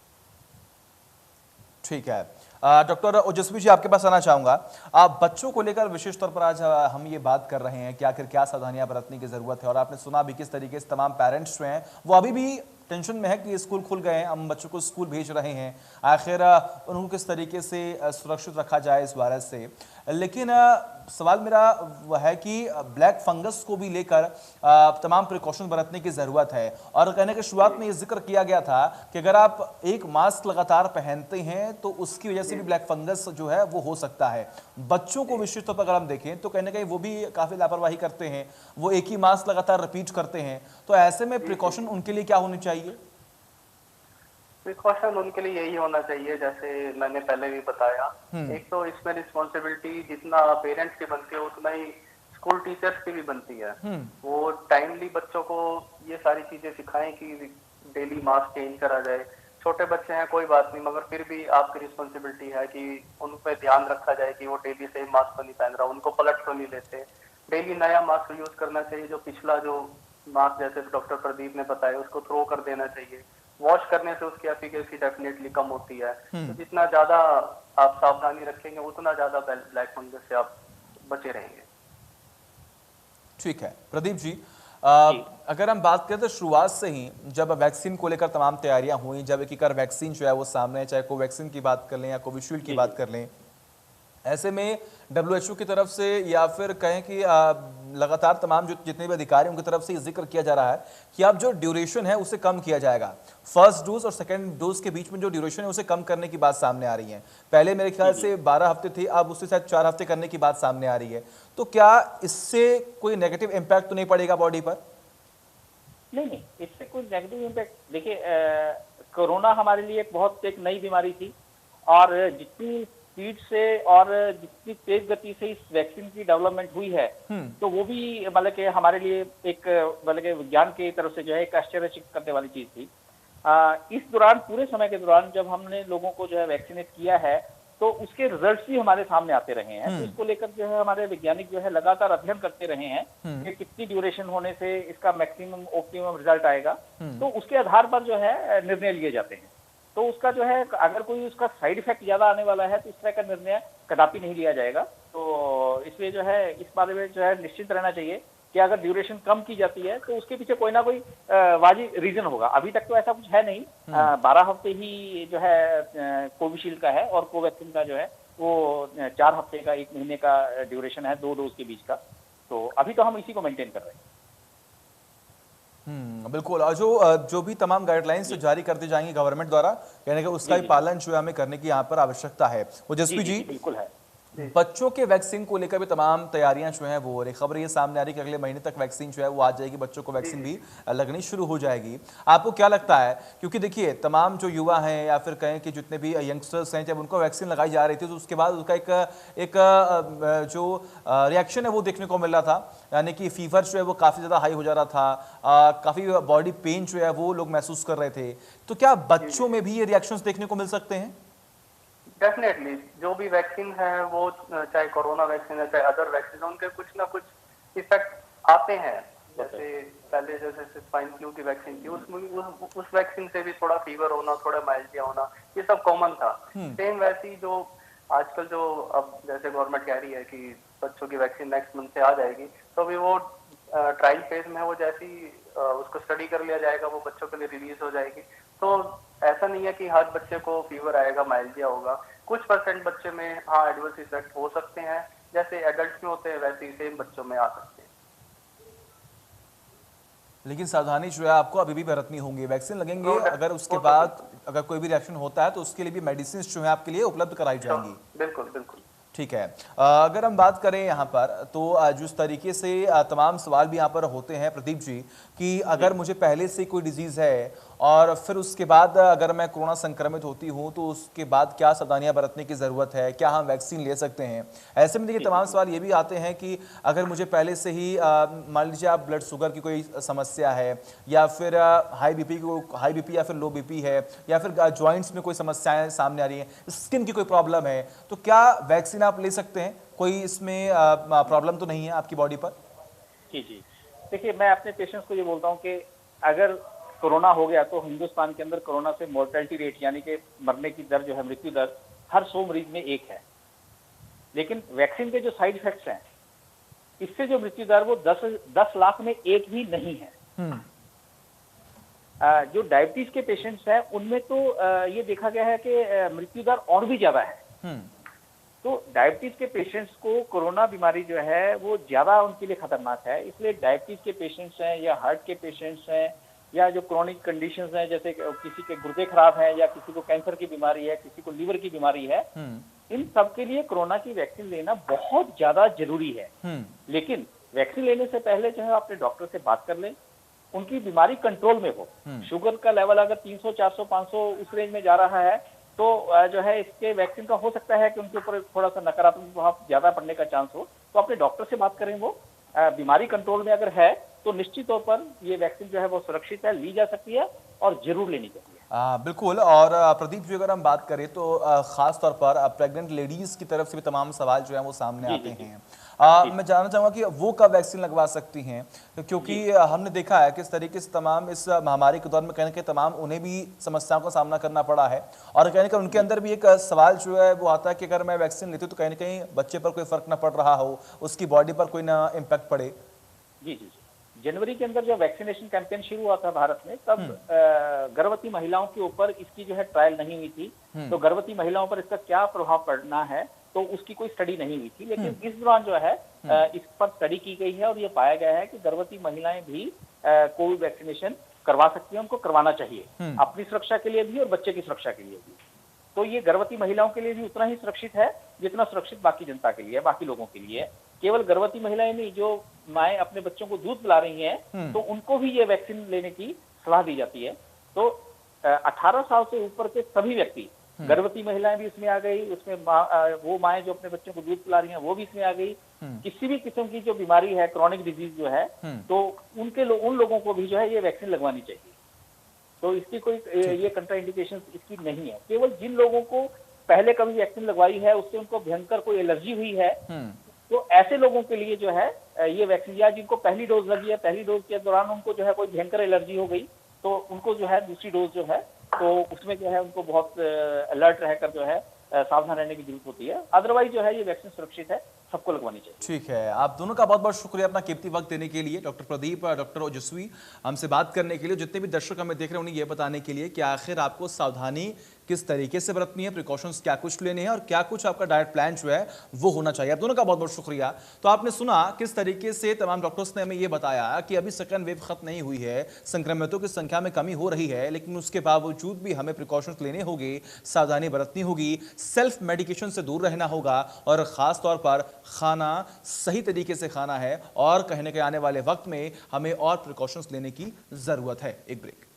ठीक है, डॉक्टर ओजस्वी जी आपके पास आना चाहूंगा। आप बच्चों को लेकर विशेष तौर पर आज हम ये बात कर रहे हैं कि आखिर क्या सावधानियां बरतने की जरूरत है, और आपने सुना भी किस तरीके से तमाम पेरेंट्स जो हैं वो अभी भी टेंशन में है कि स्कूल खुल गए हैं, हम बच्चों को स्कूल भेज रहे हैं, आखिर उनको किस तरीके से सुरक्षित रखा जाए इस वायरस से। लेकिन सवाल मेरा वह है कि ब्लैक फंगस को भी लेकर तमाम प्रिकॉशन बरतने की ज़रूरत है, और कहने के शुरुआत में ये जिक्र किया गया था कि अगर आप एक मास्क लगातार पहनते हैं तो उसकी वजह से भी ब्लैक फंगस जो है वो हो सकता है। बच्चों को विशेष तौर पर अगर हम देखें तो कहीं ना कहीं वो भी काफ़ी लापरवाही करते हैं, वो एक ही मास्क लगातार रिपीट करते हैं, तो ऐसे में प्रिकॉशन उनके लिए क्या होनी चाहिए? प्रिकॉशन उनके लिए यही होना चाहिए, जैसे मैंने पहले भी बताया, एक तो इसमें रिस्पॉन्सिबिलिटी जितना पेरेंट्स की बनती है उतना ही स्कूल टीचर्स की भी बनती है। वो टाइमली बच्चों को ये सारी चीजें सिखाएं कि डेली मास्क चेंज करा जाए। छोटे बच्चे हैं कोई बात नहीं, मगर फिर भी आपकी रिस्पॉन्सिबिलिटी है कि उन पर ध्यान रखा जाए कि वो डेली सेम मास्क तो नहीं पहन रहा, उनको पलट तो नहीं लेते। डेली नया मास्क यूज करना चाहिए, जो पिछला जो मास्क जैसे डॉक्टर प्रदीप ने बताया उसको थ्रो कर देना चाहिए। वॉश करने से उसकी एफिकेसी डेफिनेटली कम होती है। तो जितना ज्यादा आप सावधानी रखेंगे उतना ज्यादा ब्लैक फंगस से आप बचे रहेंगे। ठीक है प्रदीप जी, अगर हम बात करें तो शुरुआत से ही जब वैक्सीन को लेकर तमाम तैयारियां हुई, जब एक एक वैक्सीन जो है वो सामने, चाहे कोवैक्सीन की बात कर लें या कोविशील्ड की बात कर लें, ऐसे में WHO की तरफ से या फिर कहें कि लगातार तमाम जो जितने भी अधिकारी उनकी तरफ से ये जिक्र किया जा रहा है कि अब जो ड्यूरेशन है उसे कम किया जाएगा। फर्स्ट डोज और सेकंड डोज के बीच में जो ड्यूरेशन है उसे कम करने की बात सामने आ रही है। पहले मेरे ख्याल से 12 हफ्ते थी, अब उससे शायद 4 हफ्ते करने की बात सामने आ रही है। तो क्या इससे कोई नेगेटिव इम्पैक्ट तो नहीं पड़ेगा बॉडी पर? नहीं, इससे कोई नेगेटिव इम्पैक्ट, देखिए कोरोना हमारे लिए बहुत एक नई बीमारी थी, और जितनी स्पीड से और जितनी तेज गति से इस वैक्सीन की डेवलपमेंट हुई है, तो वो भी मतलब कि हमारे लिए एक मतलब कि विज्ञान की तरफ से जो है एक आश्चर्यचकित करने वाली चीज थी। इस दौरान, पूरे समय के दौरान जब हमने लोगों को जो है वैक्सीनेट किया है, तो उसके रिजल्ट्स भी हमारे सामने आते रहे हैं। तो इसको लेकर जो है हमारे वैज्ञानिक जो है लगातार अध्ययन करते रहे हैं कि कितनी ड्यूरेशन होने से इसका मैक्सिमम ऑप्टिमम रिजल्ट आएगा, तो उसके आधार पर जो है निर्णय लिए जाते हैं। तो उसका जो है अगर कोई उसका साइड इफेक्ट ज्यादा आने वाला है तो इस तरह का निर्णय कदापि नहीं लिया जाएगा। तो इसलिए जो है इस बारे में जो है निश्चित रहना चाहिए कि अगर ड्यूरेशन कम की जाती है तो उसके पीछे कोई ना कोई वाजिब रीजन होगा। अभी तक तो ऐसा कुछ है नहीं। 12 हफ्ते ही जो है कोविशील्ड का है, और कोवैक्सीन का जो है वो 4 हफ्ते का, 1 महीने का ड्यूरेशन है 2 डोज के बीच का। तो अभी तो हम इसी को मेंटेन कर रहे हैं। बिल्कुल, और जो भी तमाम गाइडलाइंस जारी कर दी जाएंगी गवर्नमेंट द्वारा, कहने का उसका भी पालन जो है हमें करने की यहाँ पर आवश्यकता है। ओजस्वी जी, बिल्कुल है। बच्चों के वैक्सीन को लेकर भी तमाम तैयारियां जो हैं वो हो रही, खबर ये सामने आ रही कि अगले महीने तक वैक्सीन जो है वो आ जाएगी, बच्चों को वैक्सीन भी लगनी शुरू हो जाएगी। आपको क्या लगता है, क्योंकि देखिए तमाम जो युवा हैं या फिर कहें कि जितने भी यंगस्टर्स हैं, जब उनको वैक्सीन लगाई जा रही थी तो उसके बाद उसका एक जो रिएक्शन है वो देखने को मिल रहा था, यानी कि फीवर जो है वो काफ़ी ज़्यादा हाई हो जा रहा था, काफ़ी बॉडी पेन जो है वो लोग महसूस कर रहे थे। तो क्या बच्चों में भी ये रिएक्शंस देखने को मिल सकते हैं? डेफिनेटली, जो भी वैक्सीन है वो चाहे कोरोना वैक्सीन है चाहे अदर वैक्सीन है, उनके कुछ ना कुछ इफेक्ट आते हैं। जैसे पहले जैसे स्वाइन फ्लू की वैक्सीन थी, उस वैक्सीन से भी थोड़ा फीवर होना, थोड़ा माइल्डिया होना, ये सब कॉमन था। सेम वैसी जो आजकल जो अब जैसे गवर्नमेंट कह रही है कि बच्चों की वैक्सीन नेक्स्ट मंथ से आ जाएगी, तो अभी वो ट्रायल फेज में वो जैसी उसको स्टडी कर लिया जाएगा, वो बच्चों के लिए रिलीज हो जाएगी। तो ऐसा नहीं है कि हर बच्चे को फीवर आएगा, माइल्डिया होगा। कुछ % बच्चे में हाँ एडवर्स इफेक्ट हो सकते हैं, जैसे एडल्ट में होते हैं वैसे ही सेम बच्चों में आ सकते हैं। लेकिन सावधानी जो है आपको अभी भी बरतनी होंगी। वैक्सीन लगेंगे, अगर उसके बाद अगर कोई भी रिएक्शन होता है तो उसके लिए भी मेडिसिन जो है आपके लिए उपलब्ध कराई जाएंगी। बिल्कुल बिल्कुल। ठीक है। अगर हम बात करें यहाँ पर तो जिस तरीके से तमाम सवाल भी यहाँ पर होते हैं प्रदीप जी कि अगर मुझे पहले से कोई डिजीज़ है और फिर उसके बाद अगर मैं कोरोना संक्रमित होती हूँ तो उसके बाद क्या सावधानियां बरतने की ज़रूरत है, क्या हम वैक्सीन ले सकते हैं। ऐसे में देखिए तमाम सवाल ये भी आते हैं कि अगर मुझे पहले से ही मान लीजिए आप ब्लड शुगर की कोई समस्या है या फिर हाई बीपी या फिर लो बीपी है या फिर जॉइंट्स में कोई समस्याएं सामने आ रही हैं, स्किन की कोई प्रॉब्लम है, तो क्या वैक्सीन आप ले सकते हैं? कोई इसमें प्रॉब्लम तो नहीं है आपकी बॉडी पर? जी जी, देखिए मैं अपने पेशेंट्स को ये बोलता हूँ कि अगर कोरोना हो गया तो हिंदुस्तान के अंदर कोरोना से मोर्टेलिटी रेट यानी कि मरने की दर जो है, मृत्यु दर हर 100 मरीज में एक है। लेकिन वैक्सीन के जो साइड इफेक्ट्स हैं इससे जो मृत्यु दर वो 10 लाख में एक भी नहीं है। जो डायबिटीज के पेशेंट्स हैं उनमें तो ये देखा गया है कि मृत्यु दर और भी ज्यादा है। तो डायबिटीज के पेशेंट्स को कोरोना बीमारी जो है वो ज्यादा उनके लिए खतरनाक है। इसलिए डायबिटीज के पेशेंट्स हैं या हार्ट के पेशेंट्स हैं या जो क्रोनिक कंडीशंस हैं, जैसे किसी के गुर्दे खराब हैं या किसी को कैंसर की बीमारी है, किसी को लीवर की बीमारी है, इन सब के लिए कोरोना की वैक्सीन लेना बहुत ज्यादा जरूरी है। लेकिन वैक्सीन लेने से पहले जो है अपने डॉक्टर से बात कर लें, उनकी बीमारी कंट्रोल में हो। शुगर का लेवल अगर 300, 400, 500 उस रेंज में जा रहा है तो जो है इसके वैक्सीन का हो सकता है कि उनके ऊपर थोड़ा सा नकारात्मक प्रभाव ज्यादा पड़ने का चांस हो। तो अपने डॉक्टर से बात करें, वो बीमारी कंट्रोल में अगर है तो निश्चित तौर पर ये वैक्सीन जो है वो सुरक्षित है, ली जा सकती है और जरूर लेनी चाहिए। बिल्कुल। और प्रदीप जी अगर हम बात करें तो खास तौर पर प्रेग्नेंट लेडीज की तरफ से भी तमाम सवाल जो है वो सामने आते हैं। मैं जानना चाहूँगा कि वो कब वैक्सीन लगवा सकती हैं, क्योंकि हमने देखा है किस तरीके से तमाम इस महामारी के दौर में कहीं ना कहीं तमाम उन्हें भी समस्याओं का सामना करना पड़ा है और कहीं ना कहीं उनके अंदर भी एक सवाल जो है वो आता है कि अगर मैं वैक्सीन लेती हूँ तो कहीं ना कहीं बच्चे पर कोई फर्क ना पड़ रहा हो, उसकी बॉडी पर कोई ना इम्पैक्ट पड़े। जी जी, जनवरी के अंदर जब वैक्सीनेशन कैंपेन शुरू हुआ था भारत में, तब गर्भवती महिलाओं के ऊपर इसकी जो है ट्रायल नहीं हुई थी। तो गर्भवती महिलाओं पर इसका क्या प्रभाव पड़ना है तो उसकी कोई स्टडी नहीं हुई थी। लेकिन इस दौरान जो है इस पर स्टडी की गई है और ये पाया गया है कि गर्भवती महिलाएं भी कोविड वैक्सीनेशन करवा सकती हैं, उनको करवाना चाहिए, अपनी सुरक्षा के लिए भी और बच्चे की सुरक्षा के लिए भी। तो ये गर्भवती महिलाओं के लिए भी उतना ही सुरक्षित है जितना सुरक्षित बाकी जनता के लिए, बाकी लोगों के लिए। केवल गर्भवती महिलाएं नहीं, जो माएँ अपने बच्चों को दूध पिला रही हैं तो उनको भी ये वैक्सीन लेने की सलाह दी जाती है। तो 18 साल से ऊपर के सभी व्यक्ति, गर्भवती महिलाएं भी इसमें आ गई, उसमें वो माएँ जो अपने बच्चों को दूध पिला रही हैं वो भी इसमें आ गई। किसी भी किस्म की जो बीमारी है, क्रॉनिक डिजीज जो है, तो उन लोगों को भी जो है ये वैक्सीन लगवानी चाहिए। तो इसकी कोई ये कंट्राइंडिकेशन इसकी नहीं है। केवल जिन लोगों को पहले कभी वैक्सीन लगवाई है, उससे उनको भयंकर कोई एलर्जी हुई है, तो ऐसे लोगों के लिए जो है ये वैक्सीन, या जिनको पहली डोज लगी है, पहली डोज के दौरान उनको जो है कोई भयंकर एलर्जी हो गई, तो उनको जो है दूसरी डोज जो है तो उसमें जो है उनको बहुत अलर्ट रहकर जो है सावधान रहने की जरूरत होती है। अदरवाइज जो है ये वैक्सीन सुरक्षित है, सबको लगवानी चाहिए। ठीक है, आप दोनों का बहुत बहुत शुक्रिया अपना कीमती वक्त देने के लिए, डॉक्टर प्रदीप और डॉक्टर ओजस्वी, हमसे बात करने के लिए। जितने भी दर्शक हमें देख रहे हैं उन्हें ये बताने के लिए कि आखिर आपको सावधानी किस तरीके से बरतनी है, प्रिकॉशंस क्या कुछ लेने हैं और क्या कुछ आपका डाइट प्लान जो है वो होना चाहिए। आप दोनों का बहुत बहुत शुक्रिया। तो आपने सुना किस तरीके से तमाम डॉक्टर्स ने हमें ये बताया कि अभी सेकंड वेव खत्म नहीं हुई है, संक्रमितों की संख्या में कमी हो रही है, लेकिन उसके बावजूद भी हमें प्रिकॉशंस लेने होंगे, सावधानी बरतनी होगी, सेल्फ मेडिकेशन से दूर रहना होगा और ख़ास तौर पर खाना सही तरीके से खाना है और कहीं ना कहीं आने वाले वक्त में हमें और प्रिकॉशंस लेने की ज़रूरत है। एक ब्रेक।